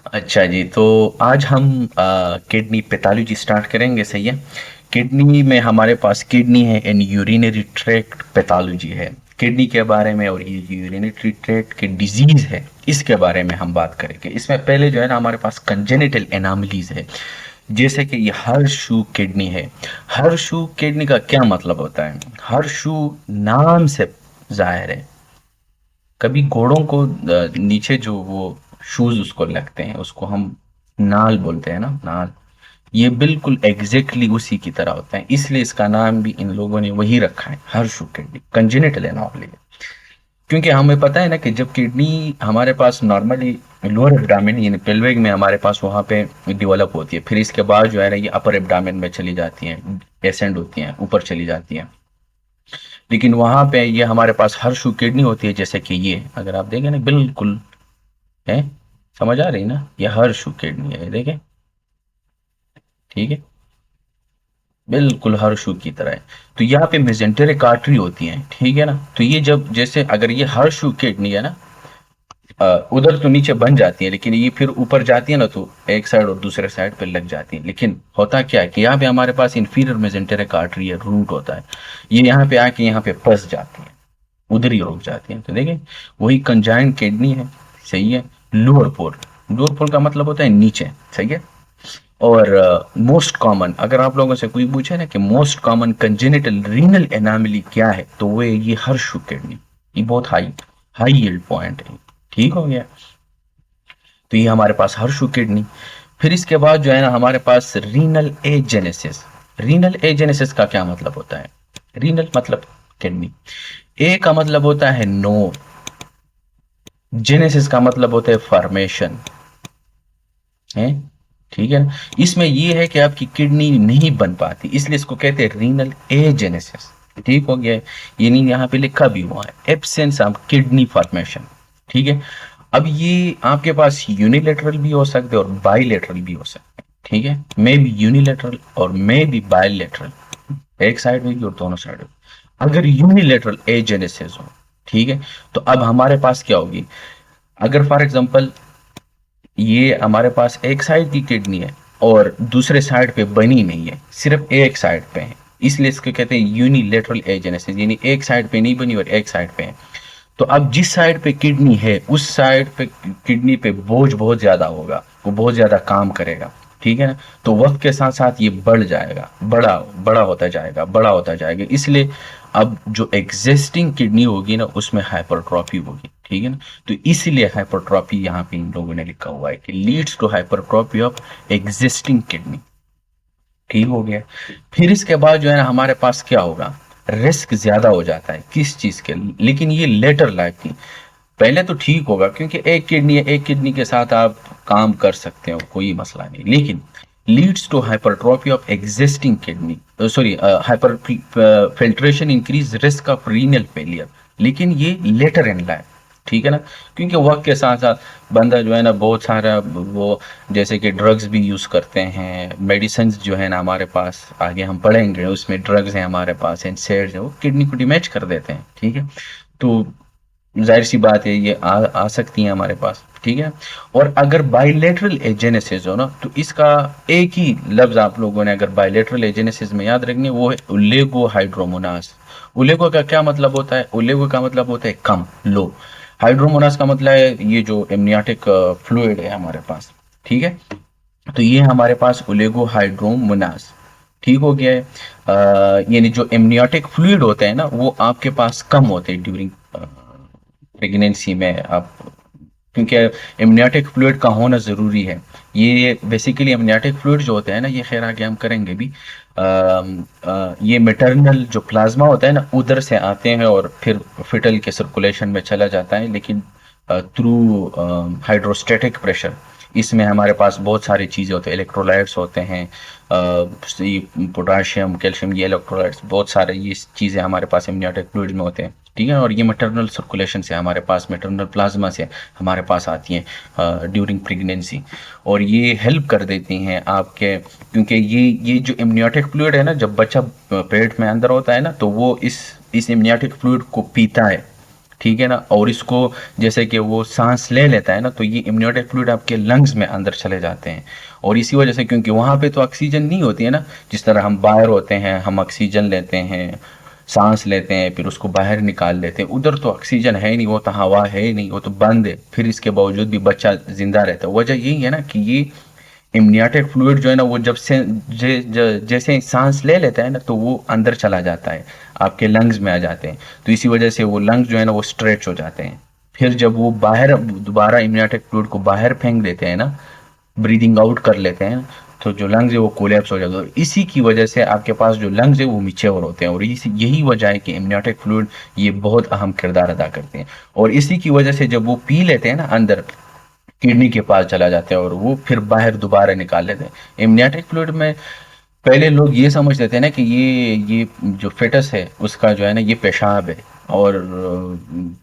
अच्छा जी, तो आज हम किडनी पैथोलॉजी स्टार्ट करेंगे, सही है। किडनी में हमारे पास किडनी है एंड यूरिनरी ट्रैक्ट पैथोलॉजी है। किडनी के बारे में और ये यूरिनरी ट्रैक्ट की डिजीज है, इसके बारे में हम बात करेंगे। इसमें पहले जो है ना हमारे पास कंजेनिटल एनामलीज है, जैसे कि ये हर्शू किडनी है। हर्शू किडनी का क्या मतलब होता है? हर्शू नाम से जाहिर है, कभी घोड़ों को नीचे जो वो शूज उसको लगते हैं उसको हम नाल बोलते हैं ना, नाल। ये बिल्कुल एग्जैक्टली उसी की तरह होता है, इसलिए इसका नाम भी इन लोगों ने वही रखा है, हर्शू किडनी, कंजेनिटल एनोमली। क्योंकि हमें पता है ना कि जब किडनी हमारे पास नॉर्मली लोअर एब्डामिन यानी पेल्विक में हमारे पास वहाँ पे डेवलप होती है, फिर इसके बाद जो है ना ये अपर एब्डामिन में चली जाती हैं, एसेंड होती हैं, ऊपर चली जाती हैं। लेकिन वहां पे ये हमारे पास हर्षु किडनी होती है, जैसे कि ये अगर आप देखें ना, बिल्कुल है, समझ आ रही ना, ये हर्षु किडनी है, देखें, ठीक है, बिल्कुल हर्षु की तरह है। तो यहाँ पे मेजेंटेरिक आर्टरी होती है, ठीक है ना। तो ये जब जैसे अगर ये हर्षु किडनी है ना, उधर तो नीचे बन जाती है, लेकिन ये फिर ऊपर जाती है ना तो एक साइड और दूसरे साइड पे लग जाती है। लेकिन होता क्या है कि यहाँ पे हमारे पास इंफीरियर मेजेंटेरिक आर्टरी है, रूट होता है, ये यहाँ पे आके यहाँ पे फंस जाती है, उधर ही रुक जाती हैं। तो देखें, वही कंजाइंट किडनी है, सही है। लोअर पोल, लोअर पोल का मतलब होता है नीचे, सही है। और मोस्ट कॉमन, अगर आप लोगों से कोई पूछे ना कि most common congenital renal anomaly क्या है, तो वो है ये हर्शु किडनी। ये बहुत हाई हाई यील्ड पॉइंट है, ठीक हो गया। तो ये हमारे पास हर्शु किडनी। फिर इसके बाद जो है ना हमारे पास रीनल एजेनेसिस। रीनल एजेनेसिस का क्या मतलब होता है? रीनल मतलब किडनी, ए का मतलब होता है नो, जेनेसिस का मतलब होता है फॉर्मेशन, है, ठीक है ना। इसमें ये है कि आपकी किडनी नहीं बन पाती, इसलिए इसको कहते हैं रीनल एजेनेसिस, ठीक हो गया है। ये नहीं, यहाँ पे लिखा भी हुआ है एब्सेंस ऑफ किडनी फॉर्मेशन, ठीक है। अब ये आपके पास यूनिलेटरल भी हो सकते हैं और बाईलेटरल भी हो सकते हैं, ठीक है। मे बी यूनिलेटरल और मे बी बाईलेटरल, एक साइड में भी और दोनों साइड में। अगर यूनिलेटरल एजेनेसिस हो, ठीक है, तो अब हमारे पास क्या होगी? अगर फॉर एग्जांपल ये हमारे पास एक साइड की किडनी है और दूसरे साइड पे बनी नहीं है, सिर्फ एक साइड पे है, इसलिए इसको कहते हैं यूनिलेटरल एजेनेसिस, यानी एक साइड पे नहीं बनी और एक साइड पे है। तो अब जिस साइड पे किडनी है उस साइड पे किडनी पे बोझ बहुत ज्यादा होगा, वो बहुत ज्यादा काम करेगा, ठीक है ना। तो वक्त के साथ साथ ये बढ़ जाएगा, बड़ा बड़ा होता जाएगा, बड़ा होता जाएगा, इसलिए अब जो एग्जिस्टिंग किडनी होगी ना उसमें हाइपरट्रॉफी होगी, ठीक है ना। तो इसीलिए हाइपरट्रॉफी यहाँ पे इन लोगों ने लिखा हुआ है कि leads to hypertrophy of existing kidney, ठीक हो गया। फिर इसके बाद जो है ना हमारे पास क्या होगा? रिस्क ज्यादा हो जाता है किस चीज के, लेकिन ये लेटर लाइफ की। पहले तो ठीक होगा क्योंकि एक किडनी है, एक किडनी के साथ आप काम कर सकते हो, कोई मसला नहीं, लेकिन leads to hypertrophy of existing kidney, sorry, hyperfiltration increase risk of renal failure, लेकिन ये लेटर इन लाइफ, ठीक है ना। क्योंकि वक्त के साथ साथ बंदा जो है ना बहुत सारा वो, जैसे कि ड्रग्स भी यूज़ करते हैं, मेडिसिन जो है ना हमारे पास आगे हम पढ़ेंगे उसमें ड्रग्स हैं हमारे पास, एनसेड्स हैं, वो किडनी को डैमेज कर देते हैं, ठीक है। तो जाहिर सी बात है ये आ सकती है हमारे पास, ठीक है। और अगर बाइलेटरल एजेनेसिस हो ना, तो इसका एक ही लफ्ज आप लोगों ने अगर बाइलेटरल एजेनेसिस में याद रखनी है, वो है उलेगो हाइड्रोमोनास। उलेगो का क्या मतलब होता है? उलेगो का मतलब होता है कम, लो। हाइड्रोमोनास का मतलब है ये जो एमनियाटिक फ्लूइड है हमारे पास, ठीक है। तो ये हमारे पास ओलेगो हाइड्रोमोनास, ठीक हो गया है। यानी जो एमनियोटिक फ्लूइड होते हैं ना वो आपके पास कम होते हैं ड्यूरिंग प्रेगनेंसी में। आप, क्योंकि एमनियोटिक फ्लूइड का होना ज़रूरी है। ये बेसिकली एमनियोटिक फ्लूइड जो होते हैं ना, ये खैर आगे हम करेंगे भी, ये मेटरनल जो प्लाज्मा होता है ना उधर से आते हैं और फिर फिटल के सर्कुलेशन में चला जाता है, लेकिन थ्रू हाइड्रोस्टेटिक प्रेशर। इसमें हमारे पास बहुत सारी चीज़ें होती हैं, इलेक्ट्रोलाइट्स होते हैं, पोटाशियम, कैल्शियम, ये इलेक्ट्रोलाइट्स, बहुत सारे ये चीज़ें हमारे पास एमनियोटिक फ्लूइड में होते हैं, ठीक है। और ये मैटरनल सर्कुलेशन से हमारे पास, मैटरनल प्लाज्मा से हमारे पास आती हैं ड्यूरिंग प्रेगनेंसी, और ये हेल्प कर देती हैं आपके, क्योंकि ये जो एमनियोटिक फ्लूइड है ना, जब बच्चा पेट में अंदर होता है ना, तो वो इस एमनियोटिक फ्लूइड को पीता है, ठीक है ना। और इसको जैसे कि वो सांस ले लेता है ना, तो ये इम्यूनिटी फ्लूइड आपके लंग्स में अंदर चले जाते हैं। और इसी वजह से, क्योंकि वहाँ पे तो ऑक्सीजन नहीं होती है ना, जिस तरह हम बाहर होते हैं, हम ऑक्सीजन लेते हैं, सांस लेते हैं, फिर उसको बाहर निकाल लेते हैं, उधर तो ऑक्सीजन है नहीं, वो तो हवा है ही नहीं, वो तो बंद है, फिर इसके बावजूद भी बच्चा जिंदा रहता है। वजह यही है ना कि ये इम्नियाटिक फ्लूइड जो है ना, वो जब से जैसे सांस ले लेता है ना, तो वो अंदर चला जाता है, आपके लंग्स में आ जाते हैं। तो इसी वजह से वो लंग्स जो है ना वो स्ट्रेच हो जाते हैं। फिर जब वो बाहर दोबारा इम्नियाटिक फ्लूइड को बाहर फेंक देते हैं ना, ब्रीदिंग आउट कर लेते हैं, तो जो लंग्स है वो कोलैप्स हो जाते हैं। इसी की वजह से आपके पास जो लंग्स है वो मिच्योर होते हैं, और यही वजह है कि इम्नियाटिक फ्लूइड ये बहुत अहम किरदार अदा करते हैं। और इसी की वजह से जब वो पी लेते हैं ना, अंदर किडनी के पास चला जाता है, और वो फिर बाहर दोबारा निकाल लेते हैं। इम्नियाटिक फ्लूइड में पहले लोग ये समझते थे ना कि ये जो फेटस है उसका जो है ना ये पेशाब है, और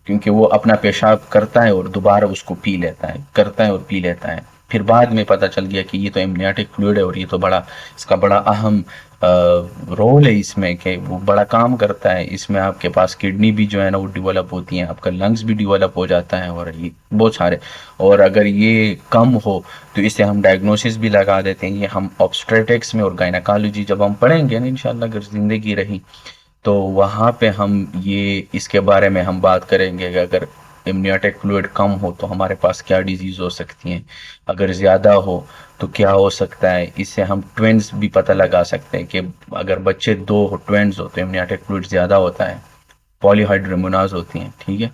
क्योंकि वो अपना पेशाब करता है और दोबारा उसको पी लेता है, करता है और पी लेता है। फिर बाद में पता चल गया कि ये तो एमनियाटिक फ्लूइड है, और ये तो बड़ा, इसका बड़ा अहम रोल है इसमें, कि वो बड़ा काम करता है। इसमें आपके पास किडनी भी जो है ना वो डिवेलप होती है, आपका लंग्स भी डिवेलप हो जाता है, और ये बहुत सारे। और अगर ये कम हो तो इसे हम डायग्नोसिस भी लगा देते हैं। ये हम ऑब्स्टेट्रिक्स में और गायनाकोलॉजी जब हम पढ़ेंगे ना इंशाल्लाह, अगर ज़िंदगी रही, तो वहाँ पे हम ये इसके बारे में हम बात करेंगे कि अगर इम्नियोटिक फ्लूइड कम हो तो हमारे पास क्या डिजीज़ हो सकती हैं, अगर ज़्यादा हो तो क्या हो सकता है। इससे हम ट्विंस भी पता लगा सकते हैं कि अगर बच्चे दो हो, ट्विंस हो, तो इम्नियोटिक फ्लूइड ज़्यादा होता है, पॉलीहाइड्रोमोनाज होती हैं, ठीक है।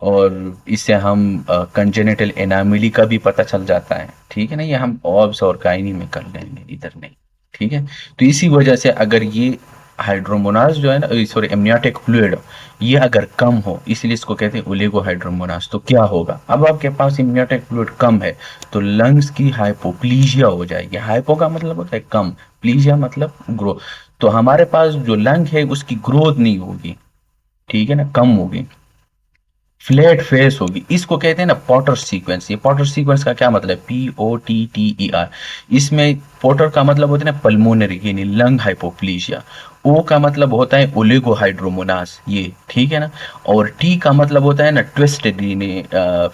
और इससे हम कंजेनिटल एनामिली का भी पता चल जाता है, ठीक है ना। ये हम ऑब्स और गायनी में कर लेंगे, इधर नहीं, ठीक है। तो इसी वजह से अगर ये हाइड्रोमोनास जो है ना, सॉरी एमनियोटिक फ्लूइड, ये अगर कम हो, इसलिए इसको कहते हैं ओलिगोहाइड्रोमोनास, तो क्या होगा। अब आपके पास इम्नियोटिक फ्लूइड कम है तो लंग्स की हाइपोप्लीजिया हो जाएगी। हाइपो का मतलब होता है कम, प्लीजिया मतलब ग्रोथ। तो हमारे पास जो लंग है उसकी ग्रोथ नहीं होगी, ठीक है ना, कम होगी, फ्लैट फेस होगी। इसको कहते हैं ना पॉटर सीक्वेंस। ये पॉटर सीक्वेंस का क्या मतलब, POTTER। इसमें पोटर का मतलब होता है ना पल्मोनरी, यानी लंग हाइपोप्लीजिया। ओ का मतलब होता है ओलिगोहाइड्रोमोनास, ये ठीक है ना। और टी का मतलब होता है ना ट्विस्टेड, यानी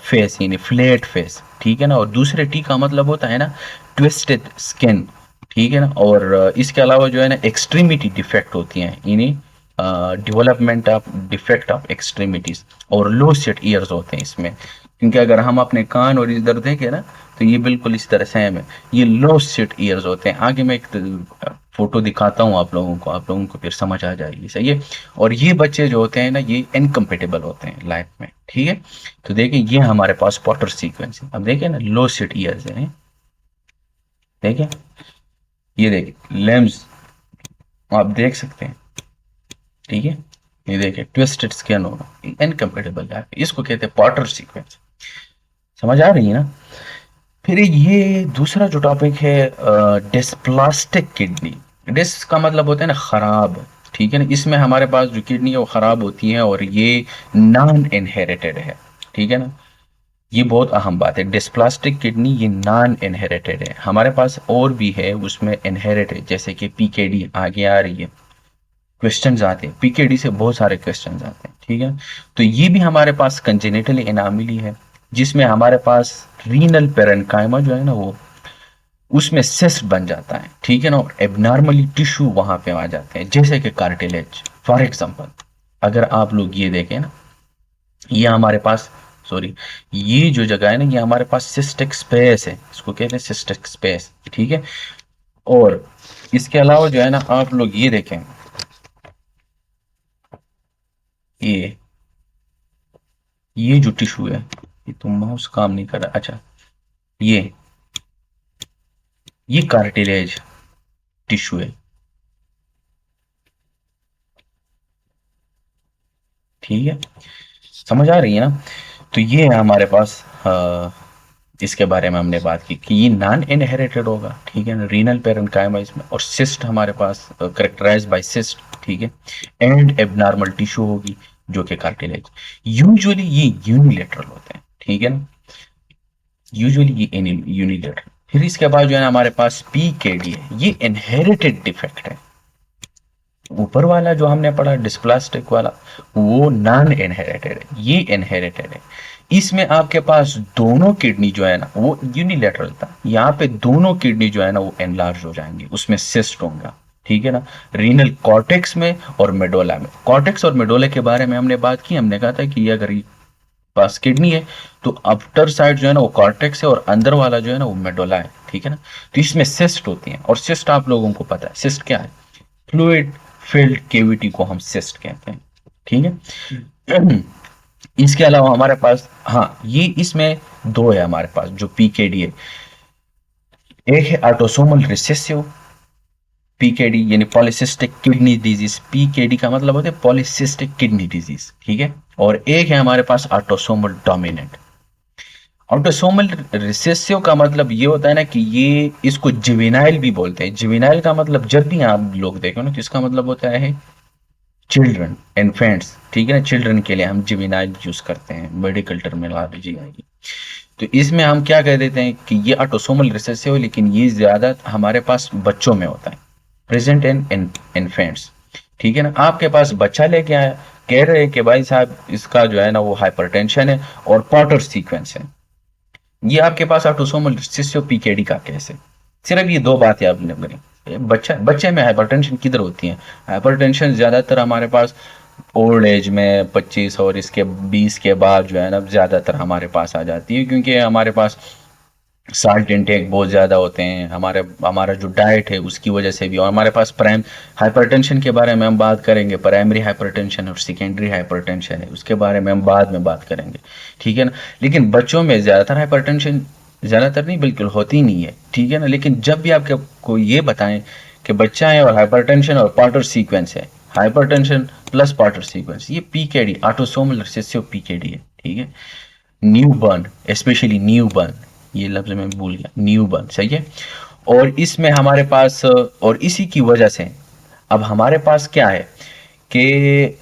फेस, यानी फ्लैट फेस, ठीक है ना। और दूसरे टी का मतलब होता है ना ट्विस्टेड स्किन, ठीक है ना। और इसके अलावा जो है ना एक्सट्रीमिटी डिफेक्ट होती हैं, यानी development of defect of extremities. और लो सेट ईयर्स होते हैं इसमें, क्योंकि अगर हम अपने कान और इधर देखें ना, तो ये बिल्कुल इस तरह सेम है, ये लो सेट ईयर्स होते हैं। आगे मैं एक फोटो दिखाता हूँ आप लोगों को, आप लोगों को फिर समझ आ जाएगी, सही है। और ये बच्चे जो होते हैं ना, ये इनकम्पेटेबल होते हैं लाइफ में, ठीक है। तो देखिए ये हमारे पास पॉटर सीक्वेंस है। अब देखिए ना लो सेट ईयर्स है, देखिए, ये देखिए लेम्स, आप देख सकते हैं, ठीक है। ये देखिए ट्विस्टेड स्किन होगा, इनकम्पेटेबल है, इसको कहते हैं पॉटर सीक्वेंस। समझ आ रही है ना। फिर ये दूसरा जो टॉपिक है, डिस्प्लास्टिक किडनी। डिस का मतलब होता है ना खराब, ठीक है ना। इसमें हमारे पास जो किडनी है वो खराब होती है, और ये नॉन इनहेरिटेड है, ठीक है ना। ये बहुत अहम बात है, डिस्प्लास्टिक किडनी ये नॉन इनहेरिटेड है। हमारे पास और भी है उसमें इनहेरिटेड, जैसे कि PKD आगे आ रही है, क्वेश्चंस आते हैं PKD से, बहुत सारे क्वेश्चंस आते हैं, ठीक है। तो ये भी हमारे पास कंजेनिटल एनामिली है, जिसमें हमारे पास रीनल पेरेन्काइमा जो है ना वो, उसमें सिस्ट बन जाता है, ठीक है ना। और एबनॉर्मली टिश्यू वहां पे आ जाते हैं, जैसे कि कार्टिलेज। फॉर एग्जांपल अगर आप लोग ये देखें ना, ये हमारे पास, सॉरी, ये जो जगह है ना, ये हमारे पास सिस्टिक स्पेस है, इसको कहते हैं सिस्टिक स्पेस, ठीक है। और इसके अलावा जो है ना, आप लोग ये देखें, ये ये जो टिश्यू है, ये तो माउस काम नहीं कर रहा, अच्छा, ये ये कार्टिलेज टिश्यू है, ठीक है। समझ आ रही है ना। तो ये है हमारे पास, इसके बारे में हमने बात की कि ये नॉन इनहेरिटेड होगा, ठीक है ना, रीनल पेरेन्काइमा इसमें। और सिस्ट हमारे पास करेक्टराइज बाय सिस्ट, ठीक है। एंड एबनॉर्मल टिश्यू होगी जो कि कार्टिलेज। यूजुअली ये यूनिलेटरल होते हैं, ठीक है ना, यूजुअली ये यूनिलेटरल। फिर इसके बाद जो है ना हमारे पास PKD है, ये इनहेरिटेड डिफेक्ट है, ऊपर वाला जो हमने पढ़ा डिस्प्लास्टिक वाला, वो नॉन इनहेरिटेड है, ये इनहेरिटेड है। इसमें आपके पास दोनों किडनी जो है ना वो यूनिलेटरल था, यहाँ पे दोनों किडनी जो है ना वो एनलार्ज हो जाएंगे, उसमें सिस्ट होगा, ठीक है ना। रीनल कॉर्टेक्स में और मेडोला में, कॉर्टेक्स और मेडोला के बारे में हमने बात की, हमने कहा था कि ये अगर पास किडनी है तो आफ्टर साइड जो है ना वो कॉर्टेक्स है और अंदर वाला जो है ना वो मेडोला है, ठीक है ना। तो इसमें सिस्ट होती है, और सिस्ट आप लोगों को पता है सिस्ट क्या है, फ्लूइड फिल्ड केविटी को हम सिस्ट कहते हैं, ठीक है। इसके अलावा हमारे पास, हाँ ये इसमें दो है हमारे पास जो पीकेडी है, एक है ऑटोसोमल रिसेसिव पीकेडी यानी पॉलीसिस्टिक किडनी डिजीज, पीकेडी का मतलब होता है पॉलीसिस्टिक किडनी डिजीज, ठीक है। और एक है हमारे पास ऑटोसोमल डोमिनेंट। ऑटोसोमल रिसेसिव का मतलब ये होता है ना कि ये इसको जुवेनाइल भी बोलते हैं। जुवेनाइल का मतलब जब भी आप लोग देखो ना तो इसका मतलब होता है चिल्ड्रन, इन्फेंट्स, ठीक है ना। चिल्ड्रन के लिए हम जुवेनाइल यूज करते हैं, मेडिकल टर्मिनोलॉजी आएगी। तो इसमें हम क्या कह देते हैं कि ये ऑटोसोमल रिसेसिव है, लेकिन ये ज्यादा हमारे पास बच्चों में होता है, प्रेजेंट इन इन्फेंट्स, ठीक है ना। आपके पास बच्चा लेके आया, कह रहे हैं कि भाई साहब इसका जो है ना वो हाइपरटेंशन है और पॉटर सीक्वेंस है, ये आपके पास ऑटोसोमल रिसेसिव पीकेडी का केस है। सिर्फ ये दो बातें आपने करी। बच्चा, बच्चे में हाइपरटेंशन किधर होती है, हाइपरटेंशन ज्यादातर हमारे पास ओल्ड एज में 25 और इसके 20 के बाद जो है ना ज्यादातर हमारे पास आ जाती है, क्योंकि हमारे पास साल्ट इंटेक बहुत ज़्यादा होते हैं, हमारे हमारा जो डाइट है उसकी वजह से भी। और हमारे पास प्राइम हाइपरटेंशन के बारे में हम बात करेंगे, प्राइमरी हाइपरटेंशन और सेकेंडरी हाइपरटेंशन है, उसके बारे में हम बाद में बात करेंगे, ठीक है ना। लेकिन बच्चों में ज़्यादातर हाइपरटेंशन, ज़्यादातर नहीं बिल्कुल होती नहीं है, ठीक है ना। लेकिन जब भी आपके को ये बताएं कि बच्चा है और हाइपरटेंशन और पार्टर सीक्वेंस है, हाइपरटेंशन प्लस पार्टर सीक्वेंस, ये पीकेडी ऑटोसोमल रिसेसिव पीकेडी है, ठीक है। New burn, specially new burn, ये लफ्ज मैं भूल गया, न्यू बर्न, सही है। और इसमें हमारे पास, और इसी की वजह से अब हमारे पास क्या है कि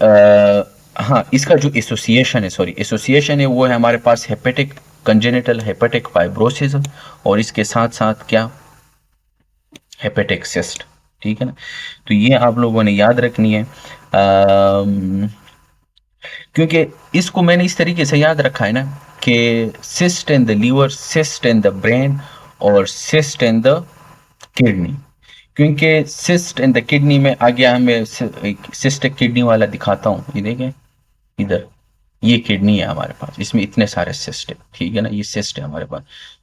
हाँ इसका जो एसोसिएशन है, सॉरी एसोसिएशन है, वो है हमारे पास हेपेटिक कंजेनिटल हेपेटिक फाइब्रोसिस, और इसके साथ साथ क्या, हेपेटिक सिस्ट, ठीक है ना। तो ये आप लोगों ने याद रखनी है, क्योंकि इसको मैंने इस तरीके से याद रखा है ना कि cyst in the liver, cyst in the brain और सिस्ट इन द किडनी। क्योंकि सिस्ट इन द किडनी में आ गया, हमें सिस्टिक किडनी वाला दिखाता हूँ, ये देखें इधर, ये किडनी है हमारे पास, इसमें इतने सारे सिस्ट है, ठीक है ना, ये सिस्ट है हमारे पास।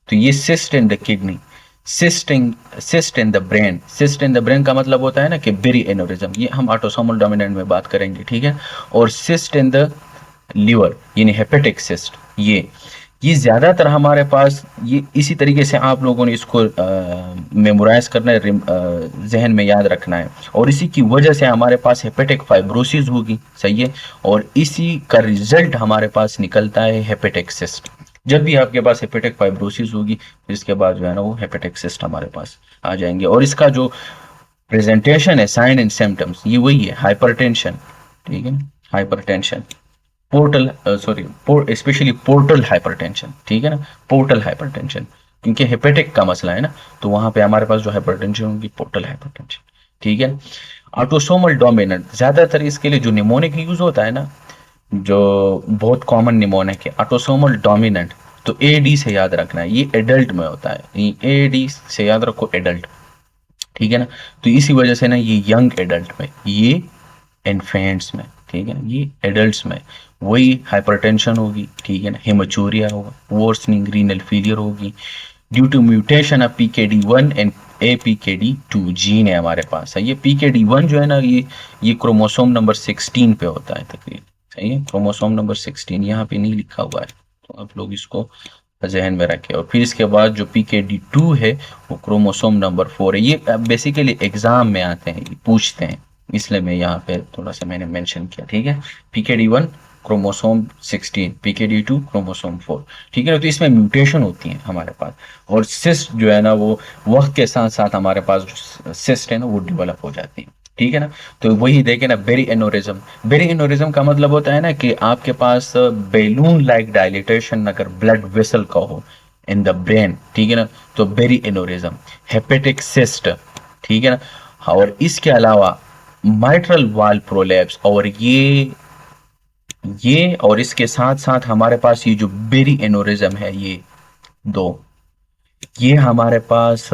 तो ये cyst in the kidney, cyst in the brain, cyst in the brain का मतलब होता है ना कि बेरी एनोरिज्म, ये हम ऑटोसोमल डोमिनेंट में बात करेंगे, ठीक है। और सिस्ट इन द लीवर यानी हेपेटिक सिस्ट, ये ज्यादातर हमारे पास, ये इसी तरीके से आप लोगों ने इसको मेमोराइज करना है, जहन में याद रखना है, और इसी की वजह से हमारे पास हेपेटिक फाइब्रोसिस होगी, सही है। और इसी का रिजल्ट हमारे पास निकलता है हेपेटिक सिस्ट। जब भी आपके पास हेपेटिक फाइब्रोसिस होगी तो इसके बाद जो है ना वो हेपेटिक सिस्ट हमारे पास आ जाएंगे। और इसका जो प्रेजेंटेशन है, साइन एंड सिम्टम्स, ये वही है, हाइपरटेंशन, ठीक है, hypertension, portal, sorry specially portal hypertension, ठीक है ना, पोर्टल हाइपरटेंशन, क्योंकि हेपेटिक का मसला है ना, तो वहां पे हमारे पास जो हाइपरटेंशन होगी पोर्टल हाइपरटेंशन, ठीक है। ऑटोसोमल डोमिनेंट, ज्यादातर इसके लिए जो निमोनिक यूज होता है ना, जो बहुत कॉमन निमोनिक है ऑटोसोमल डोमिनेंट, तो एडी से याद रखना है, ये एडल्ट में होता है, एडी से याद रखो एडल्ट, ठीक है ना। तो इसी वजह से ना ये यंग एडल्ट में, ये इन्फेंट्स में, ठीक है ना, ये एडल्ट्स में वही हाइपरटेंशन होगी, ठीक है ना, हेमोचूरिया होगा, वर्सनिंग रीनल फेलियर होगी due to mutation of PKD1 and APKD2 gene है हमारे पास है। ये PKD1 जो है ना, ये क्रोमोसोम नंबर 16 पे होता है तकरीबन, सही है, क्रोमोसोम नंबर 16 यहाँ पे नहीं लिखा हुआ है, तो आप लोग इसको जहन में रखें। और फिर इसके बाद जो PKD2 है वो क्रोमोसोम नंबर 4 है। ये बेसिकली एग्जाम में आते हैं, ये पूछते हैं, इसलिए मैं यहाँ पे थोड़ा सा मैंने मेंशन किया, ठीक है। PKD1 क्रोमोसोम 16, PKD2 क्रोमोसोम 4, ठीक है ना। तो इसमें म्यूटेशन होती है हमारे पास, और सिस्ट जो है ना वो वक्त के साथ साथ हमारे पास जो सिस्ट है ना वो डेवलप हो जाती है, ठीक है ना। तो वही देखे ना, बेरी एनोरिज्म, बेरी एनोरिज्म का मतलब होता है ना कि आपके पास बैलून लाइक डायलिटेशन अगर ब्लड वेसल का हो इन द ब्रेन, ठीक है ना, तो बेरी एनोरिज्म, हेपेटिक सिस्ट, ठीक है ना। और इसके अलावा माइट्रल वाल प्रोलैप्स, और ये और इसके साथ साथ हमारे पास ये जो बेरी एनोरिज्म है, ये दो, ये हमारे पास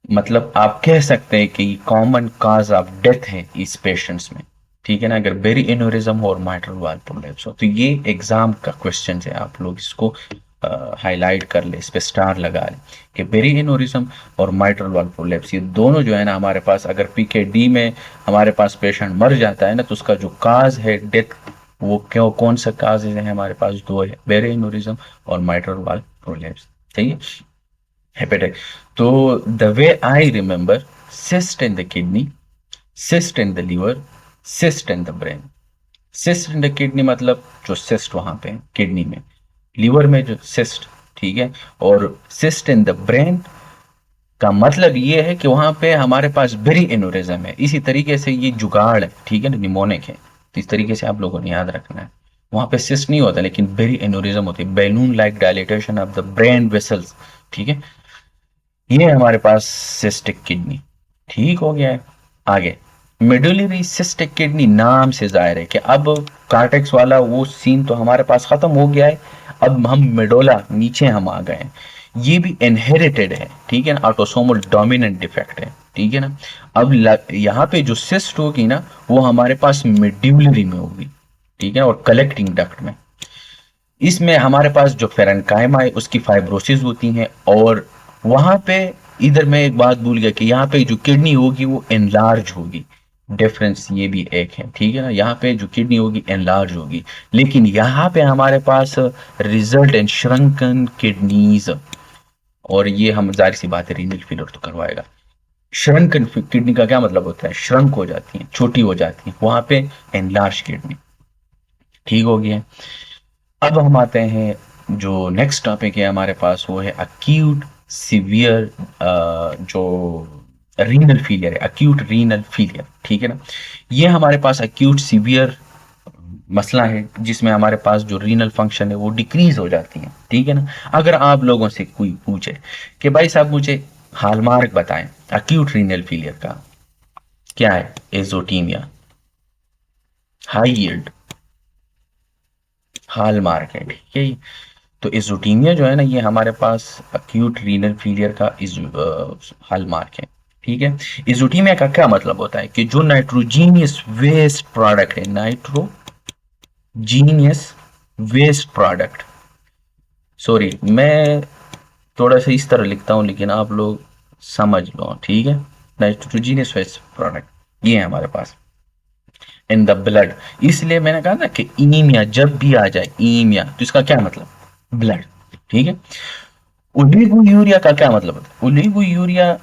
मतलब आप कह सकते हैं कि कॉमन काज ऑफ डेथ है इस पेशेंट्स में। ठीक है ना, अगर बेरी एनोरिज्म हो और माइट्रल वाल प्रोलैप्स हो, तो ये एग्जाम का क्वेश्चन है, आप लोग इसको हाईलाइट कर ले, इस पे स्टार लगा ले कि बेरी एनोरिज्म और माइट्रल वाल प्रोलैप्स, ये दोनों जो है ना हमारे पास, अगर पीकेडी में हमारे पास पेशेंट मर जाता है ना, तो उसका जो काज है डेथ, वो क्यों, कौन सा काज है हमारे पास, दो है, बेरी एनोरिज्म और माइट्रल वाल प्रोलैप्स। ठीक है, हेपेटाइट। तो the way I remember, cyst in the kidney, cyst in the liver, cyst in the brain। cyst in the kidney मतलब जो cyst वहां पे किडनी में, लीवर में जो cyst, ठीक है, और cyst in the brain का मतलब ये है कि वहां पे हमारे पास बेरी एनोरिज्म है। इसी तरीके से ये जुगाड़ है, ठीक है ना, निमोनिक है, तो इस तरीके से आप लोगों ने याद रखना है। वहां पे सिस्ट नहीं होता, लेकिन बेरी एनोरिज्म होती है, balloon like dilatation of the brain vessels. ठीक है, ये हमारे पास सिस्टिक किडनी। ठीक हो गया है। आगे, मेडुलरी सिस्टिक किडनी नाम से जाहिर है कि अब कार्टेक्स वाला वो सीन तो हमारे पास खत्म हो गया है, अब हम मेडोला नीचे हम आ गए हैं। ये भी इनहेरिटेड है, ठीक है ना, ऑटोसोमल डोमिनेंट डिफेक्ट है। ठीक है ना, अब यहाँ पे जो सिस्ट होगी ना, वो हमारे पास मेड्यूलरी में होगी, ठीक है, और कलेक्टिंग डक्ट में। इसमें हमारे पास जो फेरेंकाइमा है उसकी फाइब्रोसिस होती है, और वहां पे, इधर मैं एक बात भूल गया कि यहाँ पे जो किडनी होगी वो एनलार्ज होगी। डिफरेंस ये भी एक है, ठीक है ना, यहाँ पे जो किडनी होगी एनलार्ज होगी, लेकिन यहाँ पे हमारे पास रिजल्ट इन श्रंकन किडनीज, और ये हम जाहिर सी बात है रीनल फेलियर तो करवाएगा। श्रंकन किडनी का क्या मतलब होता है, श्रंक हो जाती है, छोटी हो जाती है, वहां पे एनलार्ज किडनी। ठीक हो गया। अब हम आते हैं जो नेक्स्ट टॉपिक है हमारे पास, वो है अक्यूट सीवियर जो रीनल फेलियर है, अक्यूट रीनल फेलियर। ठीक है ना, ये हमारे पास अक्यूट सीवियर मसला है जिसमें हमारे पास जो रीनल फंक्शन है वो डिक्रीज हो जाती है। ठीक है ना, अगर आप लोगों से कोई पूछे कि भाई साहब मुझे हालमार्क बताएं अक्यूट रीनल फेलियर का, क्या है, एजोटीमिया, हाई यील्ड, हालमार्क है। ठीक है, तो एजोटीमिया जो है ना, ये हमारे पास अक्यूट रीनल फेलियर का हॉलमार्क है। ठीक है, एजोटीमिया का क्या मतलब होता है कि जो नाइट्रोजीनियस वेस्ट प्रोडक्ट है, नाइट्रोजीनियस वेस्ट प्रोडक्ट, सॉरी मैं थोड़ा सा इस तरह लिखता हूं लेकिन आप लोग समझ लो। ठीक है, नाइट्रोजीनियस वेस्ट प्रोडक्ट ये है हमारे पास इन द ब्लड। इसलिए मैंने कहा ना कि इनीमिया जब भी आ जाए, इनीमिया, तो इसका क्या मतलब, ब्लड। ठीक है, ओलिगो यूरिया का क्या मतलब होता है, ओलिगो यूरिया,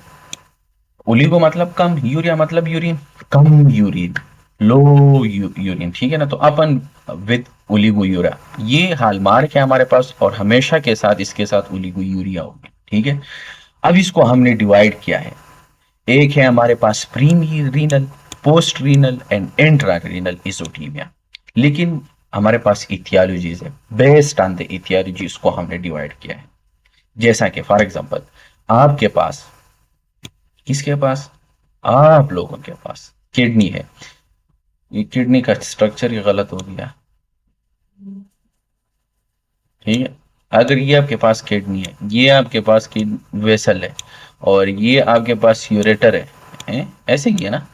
ओलिगो मतलब कम, यूरिया मतलब यूरिन, कम यूरिन, लो यूरिन। ठीक है ना, तो अपन विद ओलिगो यूरिया, ये हालमार्क है हमारे पास, और हमेशा के साथ इसके साथ ओलिगो यूरिया होगी। ठीक है, अब इसको हमने डिवाइड किया है, एक है हमारे पास pre renal, post renal and intra renal azotemia, लेकिन हमारे पास इथियोलॉजीज है, बेस्ड ऑन द इथियोलॉजी इसको हमने डिवाइड किया है। जैसा कि फॉर एग्जांपल आपके पास, किसके पास, आप लोगों के पास किडनी है, ये किडनी का स्ट्रक्चर ही गलत हो गया। ठीक है, अगर ये आपके पास किडनी है, ये आपके पास वेसल है, और ये आपके पास यूरेटर है, ऐसे ही है ना।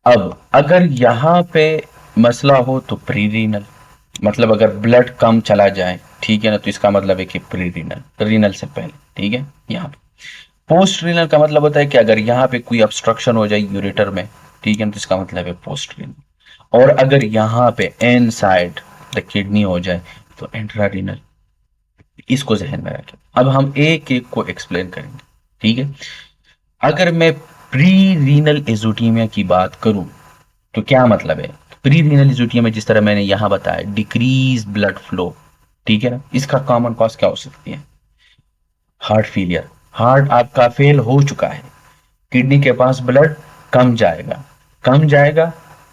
अब अगर यहाँ पे मसला हो तो प्री रीनल, मतलब अगर ब्लड कम चला जाए, ठीक है ना, तो इसका मतलब है कि प्री रीनल, रीनल से पहले। ठीक है, यहाँ पे पोस्ट रीनल का मतलब होता है कि अगर यहाँ पे कोई ऑब्स्ट्रक्शन हो जाए यूरेटर में, ठीक है ना, तो इसका मतलब है पोस्ट रीनल। और अगर यहाँ पे एन साइड द किडनी हो जाए तो इंट्रा रीनल। इसको जहन में रखें, अब हम एक एक को एक्सप्लेन करेंगे। ठीक है, अगर मैं प्री रीनल एजोटीमिया की बात करूं तो क्या मतलब है, प्री रीनल एजोटीमिया जिस तरह मैंने यहां बताया, डिक्रीज ब्लड फ्लो। ठीक है ना, इसका कॉमन कॉज क्या हो सकती है, हार्ट फेलियर, हार्ट आपका फेल हो चुका है, किडनी के पास ब्लड कम जाएगा, कम जाएगा,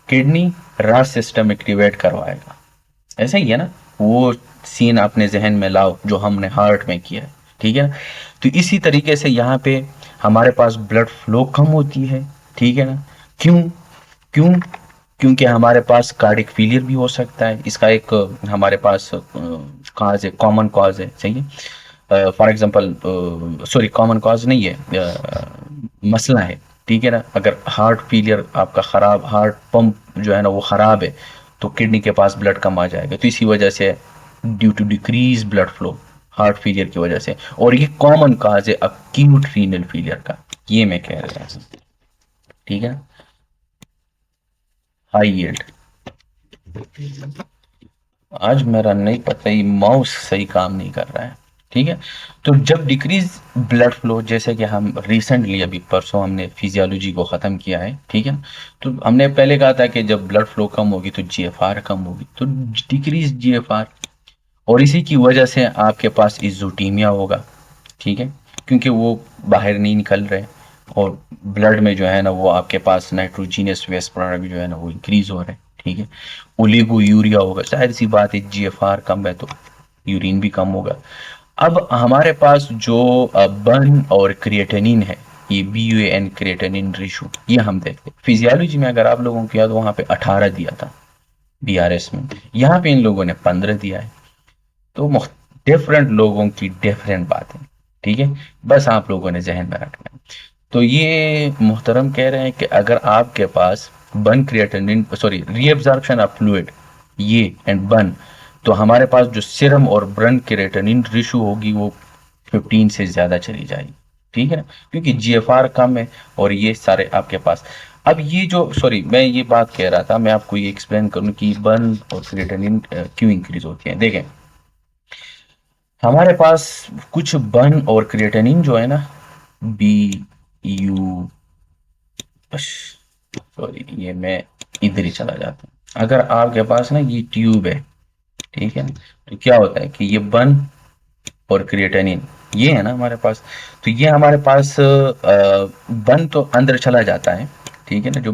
किडनी रस सिस्टम एक्टिवेट करवाएगा। ऐसा ही है ना, वो सीन अपने जहन में लाओ जो हमने हार्ट में किया है। ठीक है ना। तो इसी तरीके से यहाँ पे हमारे पास ब्लड फ्लो कम होती है, ठीक है ना। क्यों? क्यों? क्योंकि हमारे पास कार्डिक फेलियर भी हो सकता है, इसका एक हमारे पास काज है, कॉमन कॉज है, सही है। For example, sorry common cause नहीं है, मसला है, ठीक है ना। अगर हार्ट फेलियर आपका खराब, हार्ट पंप जो है ना वो खराब है, तो किडनी के पास ब्लड कम आ जाएगा, तो इसी वजह से due to decrease blood flow, heart failure की वजह से। और ये कॉमन काज है अक्यूट रीनल फेलियर का, ये मैं कह रहा था, ठीक है। हाई यील्ड, आज मेरा नहीं पता, ये माउस सही काम नहीं कर रहा है, ठीक है। तो जब डिक्रीज ब्लड फ्लो, जैसे कि हम रिसेंटली अभी परसों हमने फिजियोलॉजी को ख़त्म किया है, ठीक है। तो हमने पहले कहा था कि जब ब्लड फ्लो कम होगी तो जीएफआर कम होगी, तो डिक्रीज जीएफआर, और इसी की वजह से आपके पास इज़ोटीमिया होगा, ठीक है, क्योंकि वो बाहर नहीं निकल रहे, और ब्लड में जो है ना वो आपके पास नाइट्रोजीनियस वेस्ट प्रोडक्ट जो है ना वो इंक्रीज हो रहे हैं, ठीक है। ओलिगो यूरिया होगा, जाहिर सी बात है, जीएफआर कम है तो यूरिन भी कम होगा। अब हमारे पास जो बर्न और क्रिएटिनिन है, ये BUN क्रिएटिनिन रेशो, ये हम देखते हैं फिजियोलॉजी में। अगर आप लोगों को याद हो, वहाँ पे 18 दिया था BRS में, यहाँ पे इन लोगों ने 15 दिया है। तो डिफरेंट लोगों की डिफरेंट बातें, ठीक है, बस आप लोगों ने जहन में रखना है। तो ये मोहतरम कह रहे हैं कि अगर आपके पास burn creatinine, sorry reabsorption of fluid, ये एंड बर्न, तो हमारे पास जो सीरम और बर्न क्रिएटिनिन रेशो होगी वो 15 से ज़्यादा चली जाएगी, ठीक है ना, क्योंकि जीएफआर कम है और ये सारे आपके पास। अब ये जो, सॉरी मैं ये बात कह रहा था, मैं आपको ये एक्सप्लेन करूँ कि बर्न और क्रिएटिनिन क्यों इंक्रीज होती है। देखें, हमारे पास कुछ बर्न और क्रिएटिनिन जो है ना, BU, सॉरी ये मैं इधर ही चला जाता हूँ। अगर आपके पास ना ये ट्यूब है, ठीक है, तो क्या होता है कि ये बर्न और क्रिएटिनिन ये है ना हमारे पास, तो ये हमारे पास बर्न तो अंदर चला जाता है, ठीक है ना, जो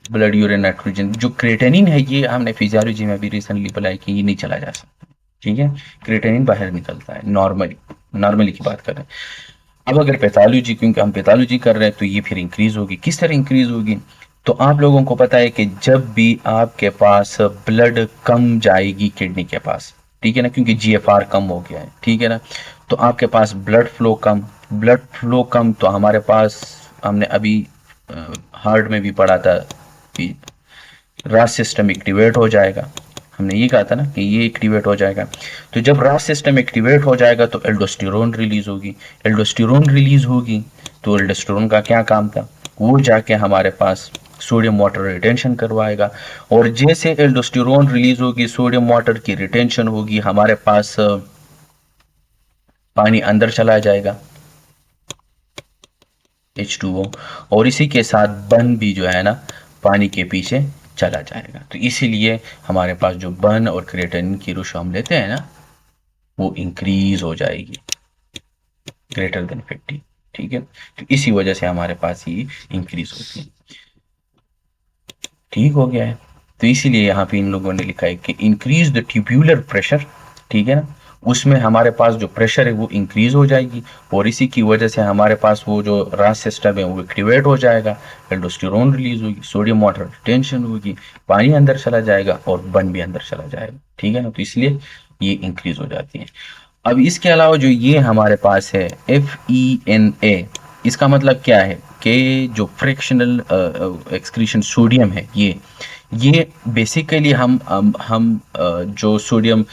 ब्लड यूरिन नाइट्रोजन, जो क्रिएटिनिन है ये हमने फिजियोलॉजी में भी रिसेंटली पढ़ा है कि ये नहीं चला जा सकता, ठीक है। क्रिएटिनिन बाहर निकलता है नॉर्मली, नॉर्मली की बात कर रहे हैं। अब अगर पैथोलॉजी, क्योंकि हम पैथोलॉजी कर रहे हैं, तो ये फिर इंक्रीज होगी। किस तरह इंक्रीज होगी? तो आप लोगों को पता है कि जब भी आपके पास ब्लड कम जाएगी किडनी के पास, ठीक है ना, क्योंकि जीएफआर कम हो गया है, ठीक है ना, तो आपके पास ब्लड फ्लो कम, ब्लड फ्लो कम, तो हमारे पास, हमने अभी हार्ट में भी पढ़ा था कि रास सिस्टम एक्टिवेट हो जाएगा, हमने ये कहा था ना कि ये एक्टिवेट हो जाएगा। तो जब रास सिस्टम एक्टिवेट हो जाएगा तो एल्डोस्टेरोन रिलीज होगी, एल्डोस्टेरोन रिलीज होगी, तो एल्डोस्टेरोन का क्या काम था, वो जाके हमारे पास सोडियम वाटर रिटेंशन करवाएगा, और जैसे एल्डोस्टेरोन रिलीज होगी, सोडियम वाटर की रिटेंशन होगी, हमारे पास पानी अंदर चला जाएगा, H2O, और इसी के साथ बर्न भी जो है ना पानी के पीछे चला जाएगा। तो इसीलिए हमारे पास जो बर्न और क्रिएटिनिन की रेशो हम लेते हैं ना वो इंक्रीज हो जाएगी ग्रेटर देन 50, ठीक है। तो इसी वजह से हमारे पास ये इंक्रीज होती है, ठीक हो गया है। तो इसीलिए यहाँ पे इन लोगों ने लिखा है कि इंक्रीज द ट्यूब्यूलर प्रेशर, ठीक है ना, उसमें हमारे पास जो प्रेशर है वो इंक्रीज हो जाएगी, और इसी की वजह से हमारे पास वो जो रास सिस्टम है वो एक्टिवेट हो जाएगा, एल्डोस्टेरोन रिलीज होगी, सोडियम वाटर रिटेंशन होगी, पानी अंदर चला जाएगा और बर्न भी अंदर चला जाएगा, ठीक है ना। तो इसलिए ये इंक्रीज हो जाती है। अब इसके अलावा जो ये हमारे पास है FeNA, इसका मतलब क्या है कि जो फ्रैक्शनल एक्सक्रीशन सोडियम है, ये बेसिकली जो सोडियम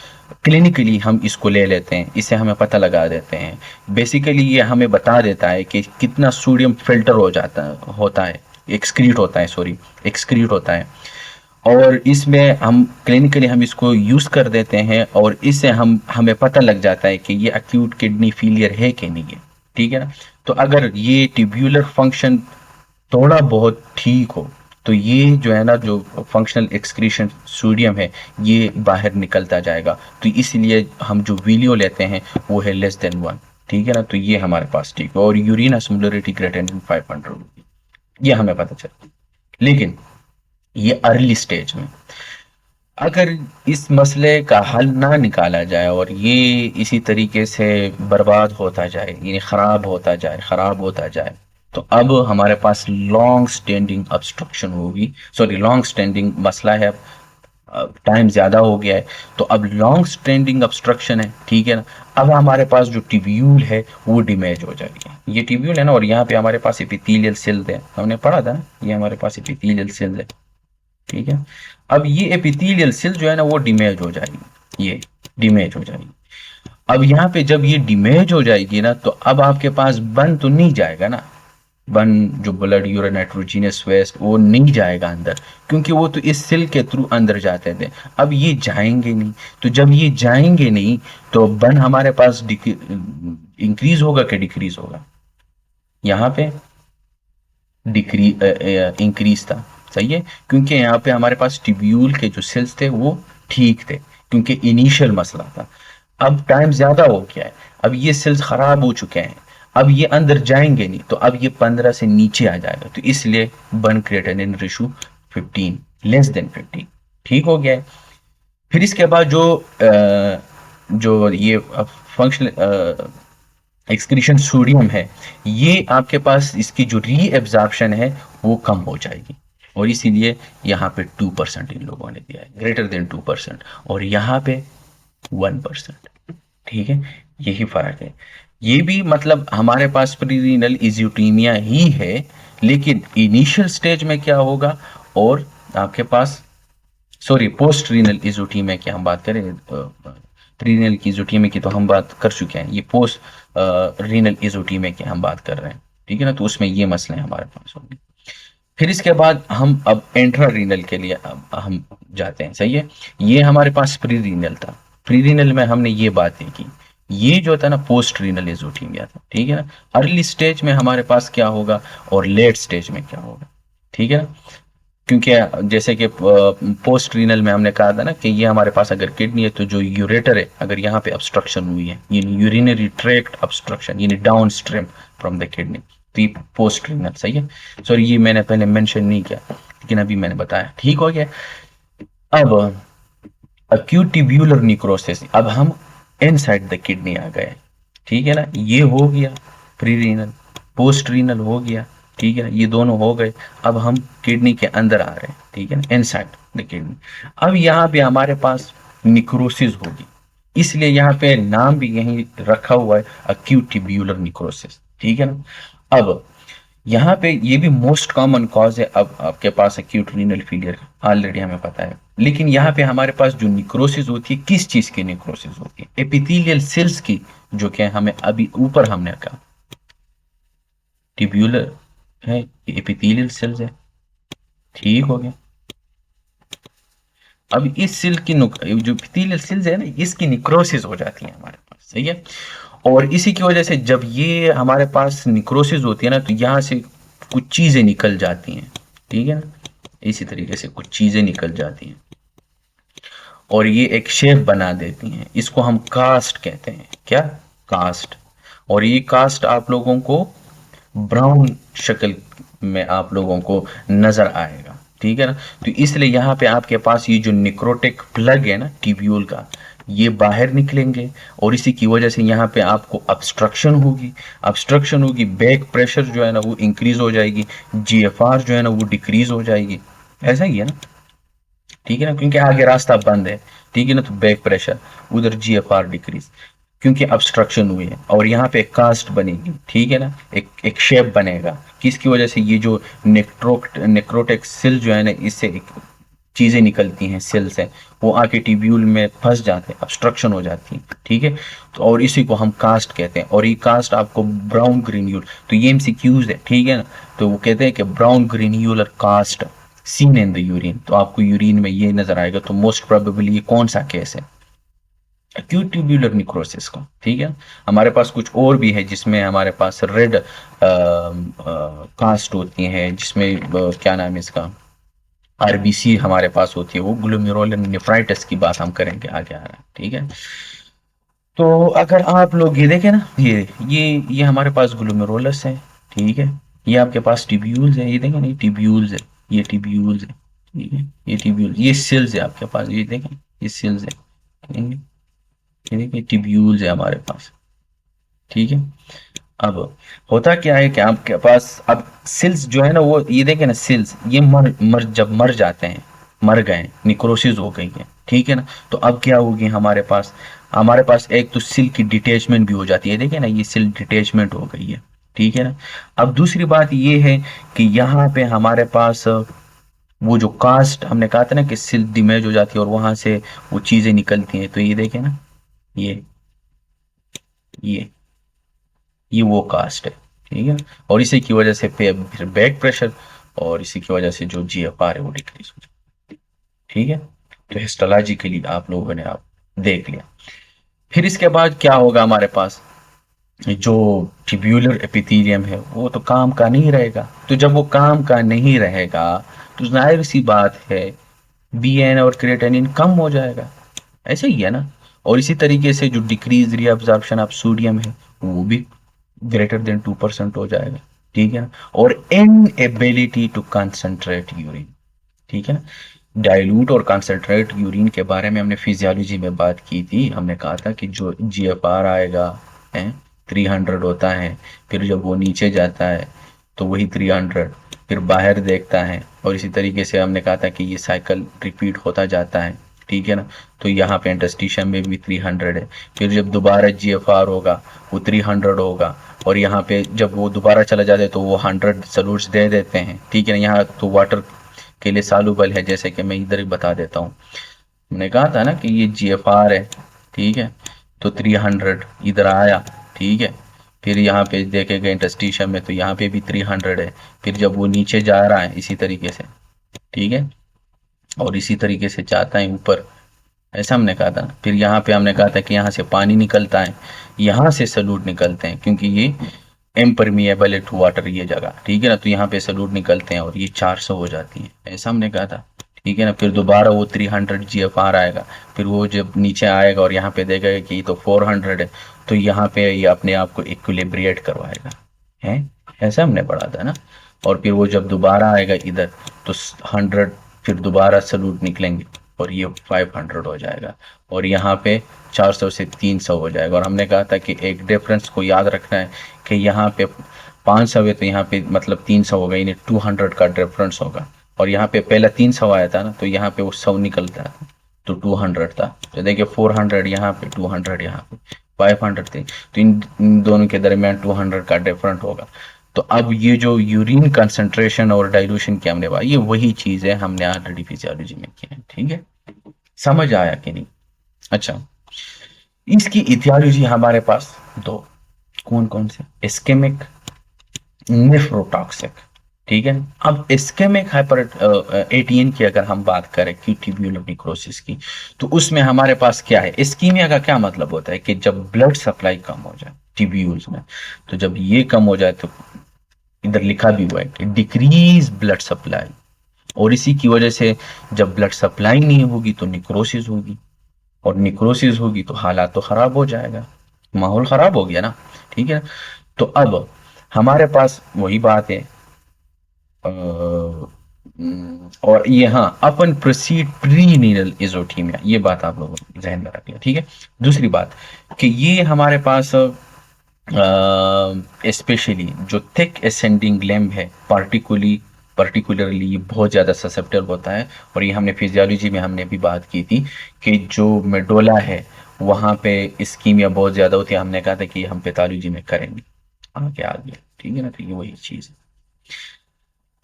क्लिनिकली हम इसको ले लेते हैं, इसे हमें पता लगा देते हैं। बेसिकली ये हमें बता देता है कि कितना सोडियम फिल्टर हो जाता होता है, एक्सक्रीट होता है, सॉरी एक्सक्रीट होता है, और इसमें हम क्लिनिकली हम इसको यूज़ कर देते हैं, और इससे हमें पता लग जाता है कि ये एक्यूट किडनी फेलियर है कि नहीं है, ठीक है ना। तो अगर ये ट्यूब्यूलर फंक्शन थोड़ा बहुत ठीक हो, तो ये जो है ना जो फंक्शनल एक्सक्रीशन सोडियम है ये बाहर निकलता जाएगा, तो इसलिए हम जो वीलियो लेते हैं वो है <1, ठीक है ना। तो ये हमारे पास ठीक है, और यूरिन ऑस्मोलरिटी ग्रेटर देन 500 होगी, ये हमें पता चलता है। लेकिन ये अर्ली स्टेज में, अगर इस मसले का हल ना निकाला जाए और ये इसी तरीके से बर्बाद होता जाए, यानी खराब होता जाए, तो अब हमारे पास लॉन्ग स्टैंडिंग ऑब्स्ट्रक्शन होगी, सॉरी लॉन्ग स्टैंडिंग मसला है। अब टाइम ज्यादा हो गया है, तो अब लॉन्ग स्टैंडिंग ऑब्स्ट्रक्शन है, ठीक है ना। अब हमारे पास जो टिब्यूल है वो डैमेज हो जाएगी, ये टिब्यूल है ना, और यहाँ पे हमारे पास एपिथेलियल सेल्स है, हमने पढ़ा था ना, ये हमारे पास एपिथेलियल सेल्स है, ठीक है। अब ये एपिथेलियल सेल जो है ना वो डिमेज हो जाएगी, ये डिमेज हो जाएगी। अब यहाँ पे जब ये डिमेज हो जाएगी ना, तो अब आपके पास बन तो नहीं जाएगा ना, बन जो ब्लड यूरिन नाइट्रोजीनियस वेस्ट वो नहीं जाएगा अंदर, क्योंकि वो तो इस सेल के थ्रू अंदर जाते थे। अब ये जाएंगे नहीं, तो जब ये जाएंगे नहीं तो बन हमारे पास इंक्रीज होगा कि डिक्रीज होगा, यहाँ पे डिक्री इंक्रीज था, सही है, क्योंकि यहाँ पे हमारे पास टिब्यूल के जो सेल्स थे वो ठीक थे, क्योंकि इनिशियल मसला था। अब टाइम ज्यादा हो गया है, अब ये सेल्स खराब हो चुके हैं, अब ये अंदर जाएंगे नहीं, तो अब ये 15 से नीचे आ जाएगा, तो इसलिए burn creatinine ratio 15 less than 15, ठीक हो गया है। फिर इसके बाद जो ये फंक्शनल एक्सक्रीशन सोडियम है, ये आपके पास इसकी जो री एब्जॉर्प्शन है वो कम हो जाएगी, और इसीलिए यहाँ पे 2% इन लोगों ने दिया है, ग्रेटर देन 2%, और यहाँ पे 1%, ठीक है। यही फर्क है। ये भी मतलब हमारे पास प्रीरीनल इज्यूटीमिया ही है, लेकिन इनिशियल स्टेज में क्या होगा, और आपके पास सॉरी पोस्ट रीनल इजोटीमिया की हम बात करें, प्रीरिनल की इजोटीमिया की तो हम बात कर चुके हैं, ये पोस्ट रीनल इजोटीमिया की हम बात कर रहे हैं, ठीक है ना। तो उसमें ये मसले हमारे पास होंगे। फिर इसके बाद हम अब इंट्रा रीनल के लिए अब हम जाते हैं, सही है। ये हमारे पास प्री रीनल था, प्री रीनल में हमने ये बातें की, ये जो था ना पोस्ट रीनल इजोटीमिया था, ठीक है ना। अर्ली स्टेज में हमारे पास क्या होगा और लेट स्टेज में क्या होगा, ठीक है ना। क्योंकि जैसे कि पोस्ट रीनल में हमने कहा था ना कि ये हमारे पास अगर किडनी है तो जो यूरेटर है, अगर यहाँ पे ऑब्स्ट्रक्शन हुई है, यानी यूरिनरी ट्रैक्ट ऑब्स्ट्रक्शन, यानी down stream from the kidney, तो ये पोस्ट रीनल, सही है। सॉरी ये मैंने पहले मेंशन नहीं किया, लेकिन अभी मैंने बताया, ठीक हो गया। अब अक्यूट ट्यूब्यूलर निक्रोसिस, अब हम इनसाइड द किडनी आ गए, ठीक है ना। ये हो गया प्री रीनल, पोस्ट रीनल हो गया, ठीक है ना, ये दोनों हो गए। अब हम किडनी के अंदर आ रहे हैं, ठीक है ना, इनसाइड द किडनी। अब यहाँ पे हमारे पास निक्रोसिस होगी, इसलिए यहाँ पे नाम भी यही रखा हुआ है, अक्यूट ट्यूब्यूलर निक्रोसिस, ठीक है ना। अब यहाँ पे ये भी मोस्ट कॉमन कॉज है, अब आपके पास एक्यूट रीनल फेलियर ऑलरेडी हमें पता है, लेकिन यहाँ पे हमारे पास जो निक्रोसिस होती है, किस चीज की निक्रोसिस होती है, एपिथेलियल सेल्स की, जो कि हमें अभी ऊपर हमने कहा ट्यूब्यूलर है, एपिथेलियल सेल्स है, ठीक हो गया। अब इस सेल की जो एपिथेलियल सेल्स है ना, इसकी निक्रोसिस हो जाती है हमारे पास, सही है। और इसी की वजह से जब ये हमारे पास निक्रोसिस होती है ना, तो यहाँ से कुछ चीजें निकल जाती हैं, ठीक है ना, इसी तरीके से कुछ चीजें निकल जाती हैं और ये एक शेप बना देती हैं, इसको हम कास्ट कहते हैं, क्या, कास्ट। और ये कास्ट आप लोगों को ब्राउन शक्ल में आप लोगों को नजर आएगा, ठीक है ना। तो इसलिए यहाँ पे आपके पास ये जो निक्रोटिक प्लग है ना ट्यूब्यूल का, ये बाहर निकलेंगे, और इसी की वजह से यहाँ पे आपको ऑब्स्ट्रक्शन होगी, बैक प्रेशर जो है ना वो इंक्रीज हो जाएगी, जीएफआर जो है ना वो डिक्रीज हो जाएगी, ऐसा ही है ना, ठीक है ना, क्योंकि आगे रास्ता बंद है, ठीक है ना। तो बैक प्रेशर, उधर जीएफआर डिक्रीज, क्योंकि ऑब्स्ट्रक्शन हुई है, और यहाँ पे एक कास्ट बनेगी, ठीक है ना, एक शेप बनेगा, किसकी वजह से, ये जो नेक्रोटिक सेल जो है ना, इससे एक चीजें निकलती हैं, सेल्स हैं, वो आके ट्यूब्यूल में फंस जाते हैं, ऑब्स्ट्रक्शन हो जाती है, ठीक है। तो और इसी को हम कास्ट कहते हैं, और ये कास्ट आपको ब्राउन ग्रेन्यूल, तो ये एमसीक्यूज है, ठीक है ना। तो वो कहते हैं कि brown granular cast seen in the urine, तो आपको यूरिन में ये नजर आएगा, तो मोस्ट प्रोबेबली ये कौन सा केस है, एक्यूट ट्यूब्यूलर निक्रोसिस का, ठीक है। हमारे पास कुछ और भी है जिसमें हमारे पास रेड कास्ट होती है, जिसमें क्या नाम है इसका, आरबीसी हमारे पास होती है, वो ग्लोमेरुलर नेफ्राइटिस की बात हम करेंगे आगे आ रहा है, ठीक है। तो अगर आप लोग ये देखें ना, ये हमारे पास ग्लोमेरुलस है, ठीक है, ये आपके पास ट्यूब्यूल्स है, ये देखें ना, ये ट्यूब्यूल्स है, ये ट्यूब्यूल्स है, ये ट्यूब्यूल, ये सेल्स है आपके पास, ये देखें, ये सेल्स है, ये देखिए ट्यूब्यूल्स है हमारे पास, ठीक है। अब होता क्या है कि आपके पास अब सेल्स जो है ना, वो ये देखें ना, सेल्स ये जब मर जाते हैं, मर गए, निक्रोसिस हो गई है, ठीक है ना, तो अब क्या होगी हमारे पास एक तो सेल की डिटेचमेंट भी हो जाती है, देखें ना, ये सेल डिटेचमेंट हो गई है, ठीक है ना। अब दूसरी बात ये है कि यहाँ पे हमारे पास वो जो कास्ट हमने कहा था ना कि सेल डिमेज हो जाती है और वहां से वो चीजें निकलती हैं, तो ये देखें ना, ये ये ये वो कास्ट है, ठीक है। और इसी की वजह से फिर बैक प्रेशर, और इसी की वजह से जो जीएफआर है वो डिक्रीज हो जाए, ठीक है। तो हिस्टोलॉजिकली आप लोगों ने आप देख लिया। फिर इसके बाद क्या होगा हमारे पास, जो ट्यूब्यूलर एपिथेलियम है वो तो काम का नहीं रहेगा, तो जब वो काम का नहीं रहेगा तो जाहिर सी बात है बीएन और क्रिएटिनिन कम हो जाएगा, ऐसे ही है ना। और इसी तरीके से जो डिक्रीज रीअब्जॉर्प्शन ऑफ सोडियम है वो भी ग्रेटर देन 2% हो जाएगा, ठीक है ना। और इनएबिलिटी टू कंसंट्रेट यूरिन, ठीक है ना। डाइल्यूट और कंसंट्रेट यूरिन के बारे में हमने फिजियोलॉजी में बात की थी, हमने कहा था कि जो जीएफआर आएगा है 300 होता है, फिर जब वो नीचे जाता है तो वही 300 फिर बाहर देखता है, और इसी तरीके से हमने कहा था कि ये साइकिल रिपीट होता जाता है, ठीक है ना। तो यहाँ पे इंटस्टिशियम में भी 300 है, फिर जब दोबारा जीएफआर होगा वो 300 होगा, और यहाँ पे जब वो दोबारा चला जाता है तो वो 100 सल्यूट्स दे देते हैं, ठीक है ना। यहाँ तो वाटर के लिए सालुबल है, जैसे कि मैं इधर ही बता देता हूँ, मैंने कहा था ना कि ये जीएफआर है, ठीक है। तो 300 इधर आया, ठीक है। फिर यहाँ पे देखेगा इंटस्टिशियम में तो यहाँ पे भी 300 है, फिर जब वो नीचे जा रहा है इसी तरीके से, ठीक है, और इसी तरीके से जाता है ऊपर, ऐसा हमने कहा था। फिर यहाँ पे हमने कहा था कि यहाँ से पानी निकलता है, यहाँ से सलूट निकलते हैं, क्योंकि ये इम्परमिएबल है टू वाटर ये जगह, ठीक है ना। तो यहाँ पे सलूट निकलते हैं और ये 400 हो जाती है, ऐसा हमने कहा था, ठीक है ना। फिर दोबारा वो 300 जीएफआर आएगा, फिर वो जब नीचे आएगा और यहाँ पे देखेगा कि तो 400 है, तो यहाँ पे ये अपने आप को इक्विलिब्रिएट करवाएगा, है, ऐसा हमने पढ़ा था ना। और फिर वो जब दोबारा आएगा इधर तो 100, फिर दोबारा सलूट निकलेंगे और ये 500 हो जाएगा, और यहाँ पे 400 से 300 हो जाएगा। और हमने कहा था कि एक डिफरेंस को याद रखना है कि यहाँ पे 500 है तो यहाँ पे मतलब 300 होगा, यानी 200 का डिफरेंस होगा। और यहाँ पे पहला 300 आया था ना, तो यहाँ पे वो 100 निकलता है तो 200 था, तो देखिए 400 यहाँ पे, 200 यहाँ पे, 500 थे, तो इन दोनों के दरमियान 200 का डिफरेंट होगा। तो अब ये जो यूरिन कंसंट्रेशन और डाइल्यूशन की हमने बात, ये वही चीज है हमने ऑलरेडी फिजियोलॉजी में की है, ठीक है। समझ आया कि नहीं? अच्छा, इसकी इथियोलॉजी हमारे पास दो, कौन कौन से, इस्केमिक, नेफ्रोटॉक्सिक, ठीक है। अब इस्केमिक हाइपर एटीएन की अगर हम बात करें ट्यूब्यूलर निक्रोसिस की, तो उसमें हमारे पास क्या है, इस्कीमिया का क्या मतलब होता है कि जब ब्लड सप्लाई कम हो जाए ट्यूब्यूल्स में, तो जब ये कम हो जाए तो इधर लिखा भी हुआ है कि डिक्रीज ब्लड सप्लाई, और इसी की वजह से जब ब्लड सप्लाई नहीं होगी तो निक्रोसिस होगी, और निक्रोसिस होगी तो हालात तो खराब हो जाएगा, माहौल खराब हो गया ना, ठीक है। तो अब हमारे पास वही बात है, और ये हाँ, अपन प्रोसीड प्री नीरल इजोटीमिया, ये बात आप लोगों को जहन में रख लिया, ठीक है। दूसरी बात कि ये हमारे पास स्पेशली जो थिक असेंडिंग लिम्ब है, पर्टिकुलरली ये बहुत ज़्यादा ससेप्टेबल होता है, और ये हमने फिजियोलॉजी में हमने भी बात की थी कि जो मेडोला है वहाँ पे इस्कीमिया बहुत ज़्यादा होती है, हमने कहा था कि हम पैथोलॉजी में करेंगे आगे आगे, ठीक है ना। तो ये वही चीज़ है।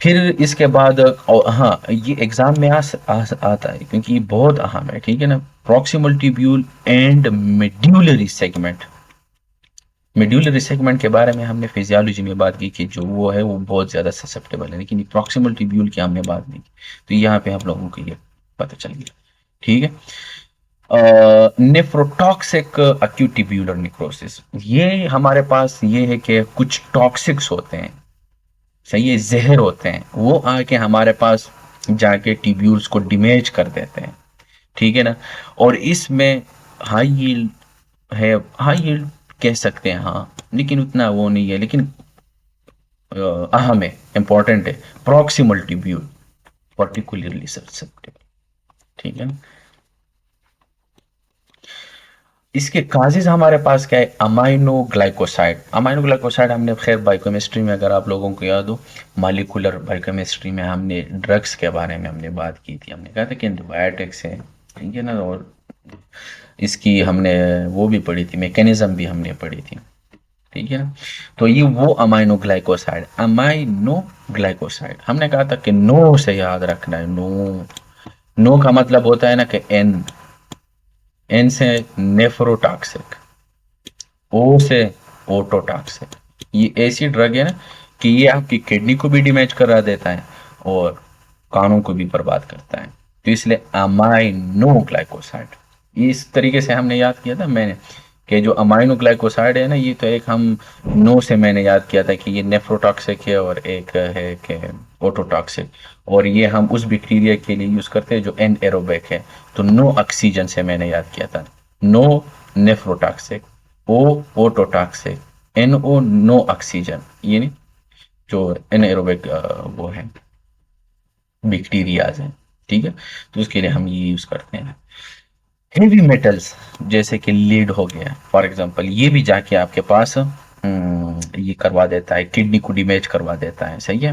फिर इसके बाद हाँ, ये एग्जाम में आता है क्योंकि ये बहुत अहम है, ठीक है ना। Proximal tubule and medullary segment, medullary segment के बारे में हमने फिजियोलॉजी में बात की कि जो वो है वो बहुत ज़्यादा ससेप्टेबल है, लेकिन प्रॉक्सिमल ट्यूब्यूल की हमने बात नहीं की, तो यहाँ पे हम लोगों को ये पता चल गया, ठीक है। नेफ्रोटॉक्सिक अक्यूट ट्यूब्यूलर निक्रोसिस, ये हमारे पास ये है कि कुछ टॉक्सिक्स होते हैं, सही है, जहर होते हैं, वो आके हमारे पास जाके ट्यूब्यूल्स को डिमेज कर देते हैं, ठीक है ना। और इसमें हाई यील्ड है, हाई यील्ड कह सकते हैं हाँ, लेकिन उतना वो नहीं है, लेकिन अहम है, इंपॉर्टेंट है, प्रॉक्सिमल ट्यूब्यूल, पर्टिकुलरली ससेप्टेबल, ठीक है ना। इसके काजेज हमारे पास क्या है, अमाइनो ग्लाइकोसाइड। अमाइनो ग्लाइकोसाइड हमने खैर बायोकेमिस्ट्री में, अगर आप लोगों को याद हो, मालिकुलर बायोकेमिस्ट्री में हमने ड्रग्स के बारे में हमने बात की थी। हमने कहा था कि एंटीबायोटिक्स है, ठीक है ना, और इसकी हमने वो भी पढ़ी थी, मैकेनिज्म भी हमने पढ़ी थी, ठीक है ना। तो ये वो अमाइनो ग्लाइकोसाइड, अमाइनो ग्लाइकोसाइड हमने कहा था कि नो से याद रखना है। नो, नो का मतलब होता है ना कि एन, एन से नेफ्रोटॉक्सिक, ओ से ओटोटॉक्सिक। ये ऐसी ड्रग है ना कि ये आपकी किडनी को भी डैमेज करा देता है और कानों को भी बर्बाद करता है। तो इसलिए अमाइनो ग्लाइकोसाइड, इस तरीके से हमने याद किया था मैंने कि जो अमाइनो ग्लाइकोसाइड है ना, ये तो एक हम नो से मैंने याद किया था कि ये नेफ्रोटॉक्सिक है और एक है कि ओटोटॉक्सिक। और ये हम उस बैक्टीरिया के लिए यूज करते हैं जो एनएरोबिक है। तो नो ऑक्सीजन से मैंने याद किया था, no nephrotoxic, o ototoxic, N O no oxygen, ये नहीं, जो एनएरोबिक वो है बैक्टीरियाज हैं, ठीक है। तो उसके लिए हम ये यूज करते हैं। हेवी मेटल्स जैसे कि लीड हो गया फॉर एग्जांपल, ये भी जाके आपके पास ये करवा देता है, किडनी को डैमेज करवा देता है, सही है।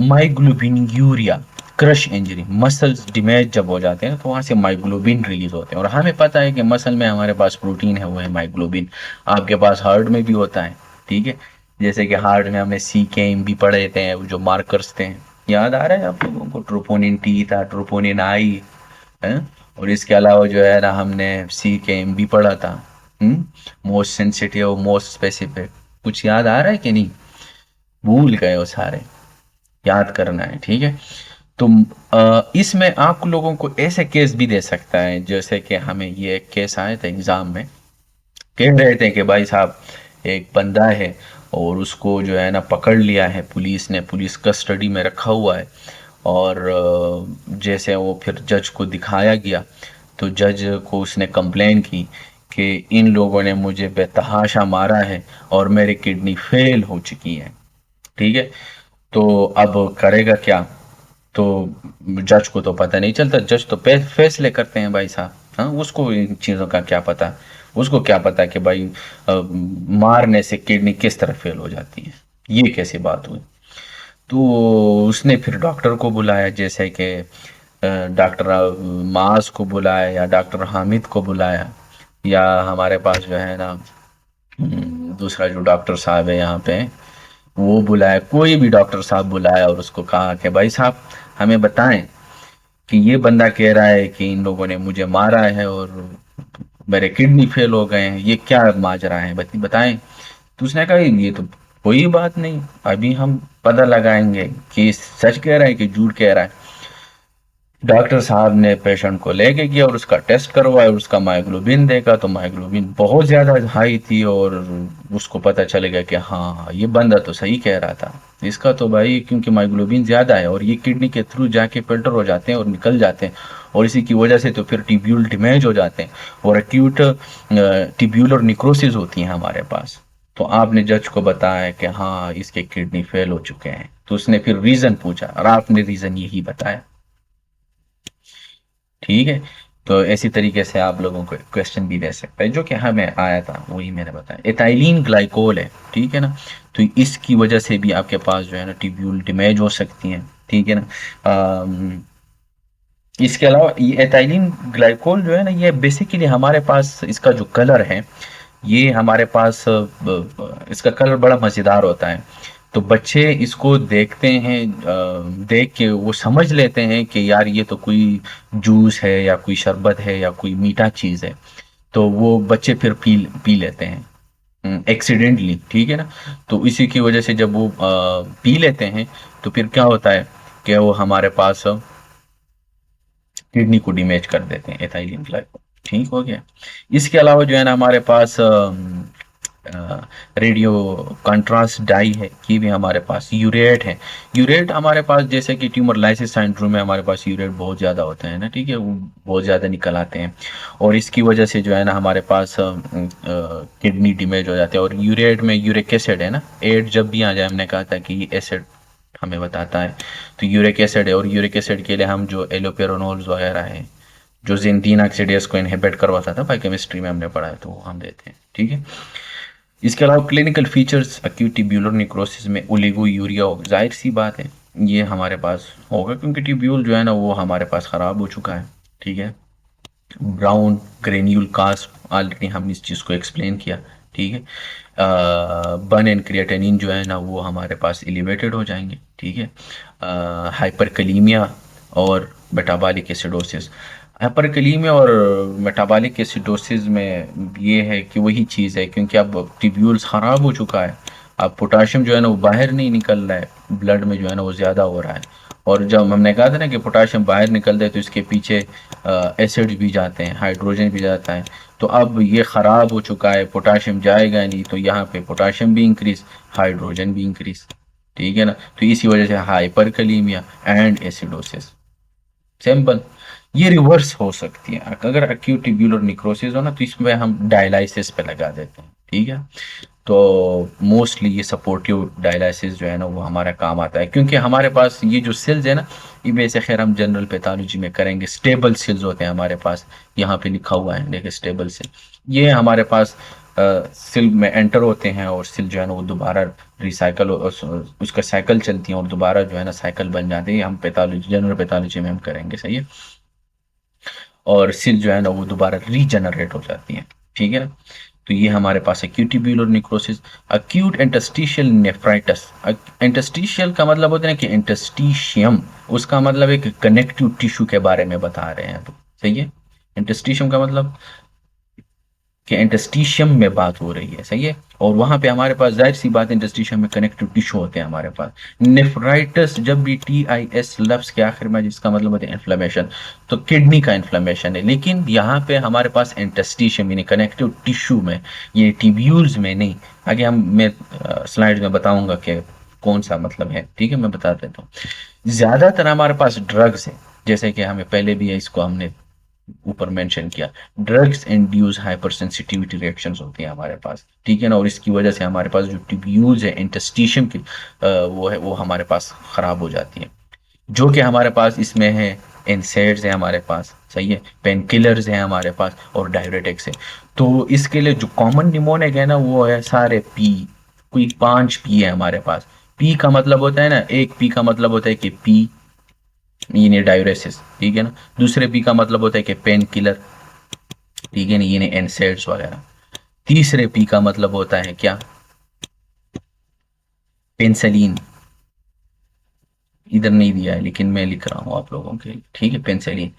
Myoglobin urea, crush injury, muscles damage जब हो जाते हैं तो वहां से माइग्लोबिन रिलीज होते हैं, और हमें पता है कि मसल में हमारे पास प्रोटीन है, वो है माइग्लोबिन। आपके पास हार्ट में भी होता है, ठीक है। जैसे कि हार्ट में हमने सी के एम भी पढ़े थे, वो जो मार्कर्स थे, याद आ रहा है आप लोगों को, ट्रोपोनिन टी था, ट्रोपोनिन आई है। और इसके अलावा जो है ना, हमने सी के एम भी पढ़ा था, मोस्ट सेंसिटिव, मोस्ट स्पेसिफिक। कुछ याद आ रहा है कि नहीं, भूल गए हो सारे, याद करना है, ठीक है। तो इसमें आप लोगों को ऐसे केस भी दे सकता है, जैसे कि हमें ये एक केस आया था एग्जाम में, कह रहे थे कि भाई साहब एक बंदा है और उसको जो है ना पकड़ लिया है पुलिस ने, पुलिस कस्टडी में रखा हुआ है। और जैसे वो फिर जज को दिखाया गया, तो जज को उसने कंप्लेन की कि इन लोगों ने मुझे बेतहाशा मारा है और मेरी किडनी फेल हो चुकी है, ठीक है। तो अब करेगा क्या, तो जज को तो पता नहीं चलता, जज तो फैसले करते हैं भाई साहब, हाँ, उसको इन चीज़ों का क्या पता। उसको क्या पता कि भाई मारने से किडनी किस तरह फेल हो जाती है, ये कैसी बात हुई। तो उसने फिर डॉक्टर को बुलाया, जैसे कि डॉक्टर मास को बुलाया या डॉक्टर हामिद को बुलाया, या हमारे पास जो है ना दूसरा जो डॉक्टर साहब है यहाँ पे, वो बुलाया, कोई भी डॉक्टर साहब बुलाया और उसको कहा कि भाई साहब हमें बताएं कि ये बंदा कह रहा है कि इन लोगों ने मुझे मारा है और मेरे किडनी फेल हो गए हैं, ये क्या माजरा है, बताएं। तो उसने कहा ये तो कोई बात नहीं, अभी हम पता लगाएंगे कि सच कह रहा है कि झूठ कह रहा है। डॉक्टर साहब ने पेशेंट को लेके गया और उसका टेस्ट करवाया, उसका माइग्लोबिन देखा तो माइग्लोबिन बहुत ज़्यादा हाई थी, और उसको पता चलेगा कि हाँ ये बंदा तो सही कह रहा था, इसका तो भाई, क्योंकि माइग्लोबिन ज़्यादा है और ये किडनी के थ्रू जाके फिल्टर हो जाते हैं और निकल जाते हैं, और इसी की वजह से तो फिर टिब्यूल डैमेज हो जाते हैं और एक्यूट टिब्यूलर निक्रोसिस होती है हमारे पास। तो आपने जज को बताया कि हाँ इसके किडनी फेल हो चुके हैं, तो उसने फिर रीज़न पूछा और आपने रीज़न यही बताया, ठीक है। तो ऐसी तरीके से आप लोगों को क्वेश्चन भी दे सकता है, जो कि हमें आया था वही मैंने बताया। एथाइलिन ग्लाइकोल है, ठीक है ना। तो इसकी वजह से भी आपके पास जो है ना ट्यूब्यूल डैमेज हो सकती हैं, ठीक है ना। इसके अलावा ये एथाइलिन ग्लाइकोल जो है ना, ये बेसिकली हमारे पास इसका जो कलर है, ये हमारे पास इसका कलर बड़ा मज़ेदार होता है। तो बच्चे इसको देखते हैं, देख के वो समझ लेते हैं कि यार ये तो कोई जूस है या कोई शरबत है या कोई मीठा चीज़ है, तो वो बच्चे फिर पी पी लेते हैं एक्सीडेंटली, ठीक है ना। तो इसी की वजह से जब वो पी लेते हैं, तो फिर क्या होता है कि वो हमारे पास किडनी को डैमेज कर देते हैं, एथाइलिन ग्लाइकोल, ठीक हो गया। इसके अलावा जो है ना हमारे पास रेडियो कंट्रास्ट डाई है, ये भी हमारे पास, यूरेट है। यूरेट हमारे पास जैसे कि ट्यूमर लाइसिस सिंड्रोम में हमारे पास यूरेट बहुत ज़्यादा होता है ना, ठीक है, वो बहुत ज़्यादा निकल आते हैं, और इसकी वजह से जो है ना हमारे पास किडनी डैमेज हो जाते हैं। और यूरेट में यूरिक एसिड है ना, एड जब भी आ जाए, हमने कहा था कि ये एसिड हमें बताता है। तो यूरिक एसिड है, और यूरिक एसिड के लिए हम जो एलोपेरोनोल्स वगैरह है, जो जिंतीन ऑक्सीडेज को इनहिबिट करवाता था, बायोकेमिस्ट्री में हमने पढ़ा है, तो वो हम देते हैं। ठीक है। इसके अलावा clinical features acute tubular necrosis में ओलिगो यूरिया होगा, जाहिर सी बात है ये हमारे पास होगा, क्योंकि ट्यूब्यूल जो है ना वो हमारे पास ख़राब हो चुका है। ठीक है। ब्राउन ग्रेन्यूल कास्ट, ऑलरेडी हमने इस चीज़ को एक्सप्लेन किया। ठीक है। बर्न एंड क्रिएटिनिन जो है ना वो हमारे पास एलिवेटेड हो जाएंगे। ठीक है। हाइपरकलीमिया और मेटाबॉलिक एसिडोसिस। हाइपरकलीमिया और मेटाबॉलिक एसिडोसिस में ये है कि वही चीज़ है, क्योंकि अब ट्यूब्यूल्स ख़राब हो चुका है, अब पोटाशियम जो है ना वो बाहर नहीं निकल रहा है, ब्लड में जो है ना वो ज़्यादा हो रहा है। और जब हमने कहा था ना कि पोटाशियम बाहर निकल जाए तो इसके पीछे एसिड भी जाते हैं, हाइड्रोजन भी जाता है। तो अब ये ख़राब हो चुका है, पोटाशियम जाएगा नहीं, तो यहाँ पे पोटाशियम भी इंक्रीज, हाइड्रोजन भी इंक्रीज। ठीक है ना। तो इसी वजह से हाइपरकलीमिया एंड एसिडोसिस। सिंपल। ये रिवर्स हो सकती है, अगर एक्यूट ट्यूब्यूलर निक्रोसिस हो ना तो इसमें हम डायलाइसिस पे लगा देते हैं। ठीक है। तो मोस्टली ये सपोर्टिव डायलिसिस जो है ना वो हमारा काम आता है, क्योंकि हमारे पास ये जो सेल्स है ना, ये वैसे खैर हम जनरल पैथोलॉजी में करेंगे, स्टेबल सेल्स होते हैं हमारे पास, यहाँ पे लिखा हुआ है देखिए स्टेबल सेल। ये हमारे पास सेल में एंटर होते हैं, और सेल जो है ना वो दोबारा रिसाइकल, उसका साइकिल चलती है और दोबारा जो है ना साइकिल बन जाती है, हम पैथोलॉजी जनरल पैथोलॉजी में हम करेंगे। सही है। और सेल जो है ना वो दोबारा रीजनरेट हो जाती है। ठीक है ना। तो ये हमारे पास acute tubular necrosis. Acute interstitial nephritis. Interstitial का मतलब होता है कि इंटस्टिशियम, उसका मतलब एक कनेक्टिव टिश्यू के बारे में बता रहे हैं। तो सही है। इंटस्टिशियम का मतलब कि इंटस्टिशियम में बात हो रही है। सही है। और वहां पे हमारे पास जाहिर सी बात है इंटस्टिशियम में कनेक्टिव टिश्यू होते हैं हमारे पास। नेफ्राइटिस जब भी TIS लफ्ज के आखिर में, जिसका मतलब होता है इन्फ्लेमेशन, तो किडनी का इन्फ्लेमेशन है, लेकिन यहाँ पे हमारे पास इंटस्टिशियम यानी कनेक्टिव टिश्यू में, ये टिब्यूल्स में नहीं। आगे मैं स्लाइड में बताऊंगा कि कौन सा मतलब है। ठीक है, मैं बता देता हूँ। ज्यादातर हमारे पास ड्रग्स है, जैसे कि हमें पहले भी है, इसको हमने ऊपर मेंशन किया, drugs induce hyper sensitivity reactions होती हैं हमारे पास। ठीक है ना। और इसकी वजह से हमारे पास जो ट्यूब्यूल्स है इंटस्टिशियम की, वो है, वो हमारे पास खराब हो जाती है, जो कि हमारे पास इसमें है। एनसेड्स है हमारे पास। सही है। पेन किलर्स हैं हमारे पास, और डायरेटिक्स है। तो इसके लिए जो कॉमन निमोनिक है ना वो है सारे पी। कोई 5 P है हमारे पास। पी का मतलब होता है ना, एक पी का मतलब होता है कि पी, ये डायूरेसिस। ठीक है ना। दूसरे पी का मतलब होता है कि पेन किलर। ठीक है ना, ये एनसेड्स वगैरह। तीसरे पी का मतलब होता है क्या, पेंसिलिन। इधर नहीं दिया है लेकिन मैं लिख रहा हूं आप लोगों के लिए। ठीक है, पेंसिलिन।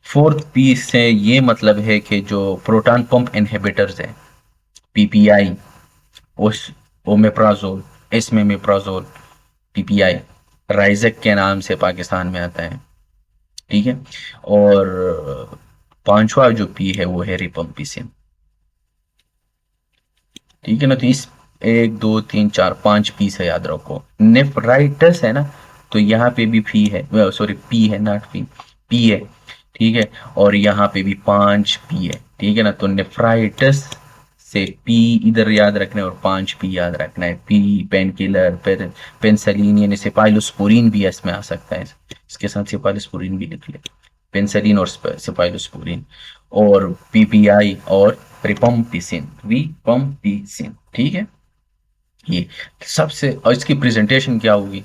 फोर्थ पी से ये मतलब है कि जो प्रोटॉन पंप इनहिबिटर्स है, PPI, उस ओमेप्राजोल, एस्मेमेप्राजोल, PPI, राइजक के नाम से पाकिस्तान में आता है। ठीक है। और पांचवा जो पी है वो है रिपम्पिसिन। ठीक है ना। तो इस 1 2 3 4 5 पी से याद रखो। नेफ्राइटिस है ना, तो यहाँ पे भी फी है, सॉरी पी है, नॉट पी, पी है। ठीक है। और यहाँ पे भी 5 पी है। ठीक है ना। तो नेफ्राइटिस से पी इधर याद रखना है, और 5 पी याद रखना है। पी पेन किलर, पेंसिलिन, यानी सिपाइलोस्पोरिन भी इसमें आ सकता है, इसके साथ सिपाइलोस्पोरिन भी लिख ले, पेंसिलिन और सिपाइलोस्पोरिन। और PPI और रिपम्पिसिन। ठीक है। ये सबसे, और इसकी प्रेजेंटेशन क्या होगी,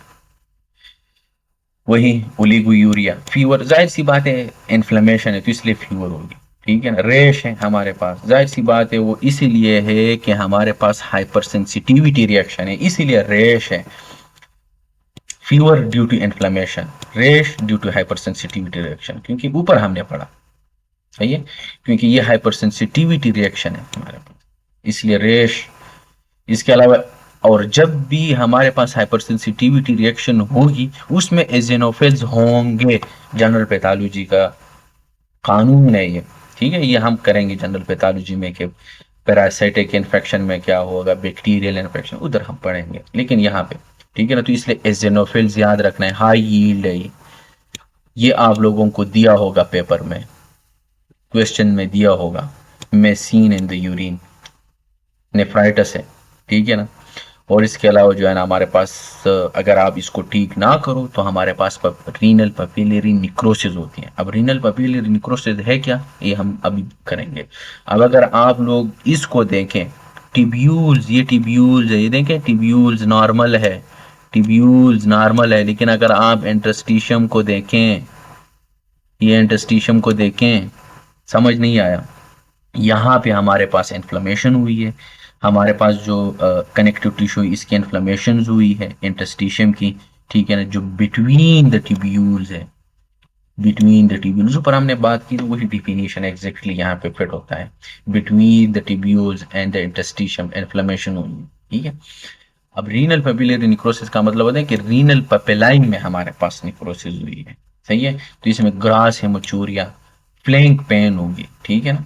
वही ओलिगोयूरिया, फीवर, जाहिर सी बात है इन्फ्लेमेशन है तो इसलिए फीवर होगी। ठीक है ना। रेश है हमारे पास, जाहिर सी बात है वो इसीलिए है कि हमारे पास हाइपर सेंसिटिविटी रिएक्शन है, इसीलिए रेश है। Fever due to inflammation, rash due to hypersensitivity reaction, क्योंकि ऊपर हमने पढ़ा। सही है। क्योंकि ये हाइपर सेंसिटिविटी रिएक्शन है हमारे पास, इसलिए रेश। इसके अलावा, और जब भी हमारे पास हाइपर सेंसिटिविटी रिएक्शन होगी उसमें एजिनोफिल्स होंगे, जनरल पैथोलॉजी का कानून है ये। ठीक है। ये हम करेंगे जनरल पैथोलॉजी में कि पैरासाइटिक इन्फेक्शन में क्या होगा, बैक्टीरियल इन्फेक्शन उधर हम पढ़ेंगे, लेकिन यहाँ पे ठीक है ना। तो इसलिए एजिनोफिल्स याद रखना है, हाई यील्ड है ये आप लोगों को दिया होगा पेपर में, क्वेश्चन में दिया होगा, machine in the urine, nephritis है। ठीक है ना। और इसके अलावा जो है ना हमारे पास अगर आप इसको ठीक ना करो तो हमारे पास रीनल पपिलरी निक्रोसिस होती है। अब रीनल पपिलरी निक्रोसिस है क्या, ये हम अभी करेंगे। अब अगर आप लोग इसको देखें, टिब्यूल्स, ये टिब्यूल्स है, ये देखें टिब्यूल्स नॉर्मल है, टिब्यूल्स नॉर्मल है, लेकिन अगर आप इंटरस्टिशियम को देखें, ये इंटरस्टिशियम को देखें, समझ नहीं आया, यहाँ पे हमारे पास इन्फ्लेमेशन हुई है, हमारे पास जो कनेक्टिव टिश्यू इसकी इन्फ्लेमेशन हुई है इंटरस्टिशियम की, ठीक है ना, जो बिटवीन द ट्यूब्यूल्स है, बिटवीन द ट्यूब्यूल्स ऊपर हमने बात की, तो वही डिफिनीशन एग्जैक्टली यहाँ पे फिट होता है, between the tubules and the interstitium inflammation हुई है, ठीक है। अब रीनल पेपिलरी निक्रोसिस का मतलब होता है कि रीनल पेपिलाई में हमारे पास निक्रोसिस हुई है, सही है, तो इसमें ग्रास हेमोचूरिया, फ्लैंक पेन होगी, ठीक है ना।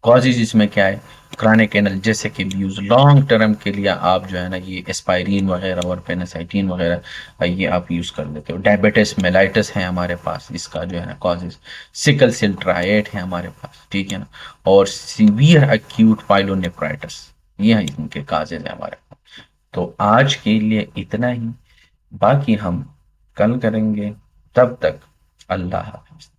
कॉजेज इसमें क्या है, chronic analgesic abuse, long term के लिए आप जो है ना ये एस्पायरिन वगैरह और पेनासाइटिन वगैरह ये आप यूज कर लेते हो। डायबिटिस मेलाइटिस है हमारे पास, इसका जो है ना कॉजेज, सिकल सेल ट्रायड है हमारे पास, ठीक है ना, और सीवियर एक्यूट पाइलोनेफ्राइटिस, ये हैं इनके काजेज है हमारे पास। तो आज के लिए इतना ही, बाकी हम कल करेंगे, तब तक अल्लाह हाफिज।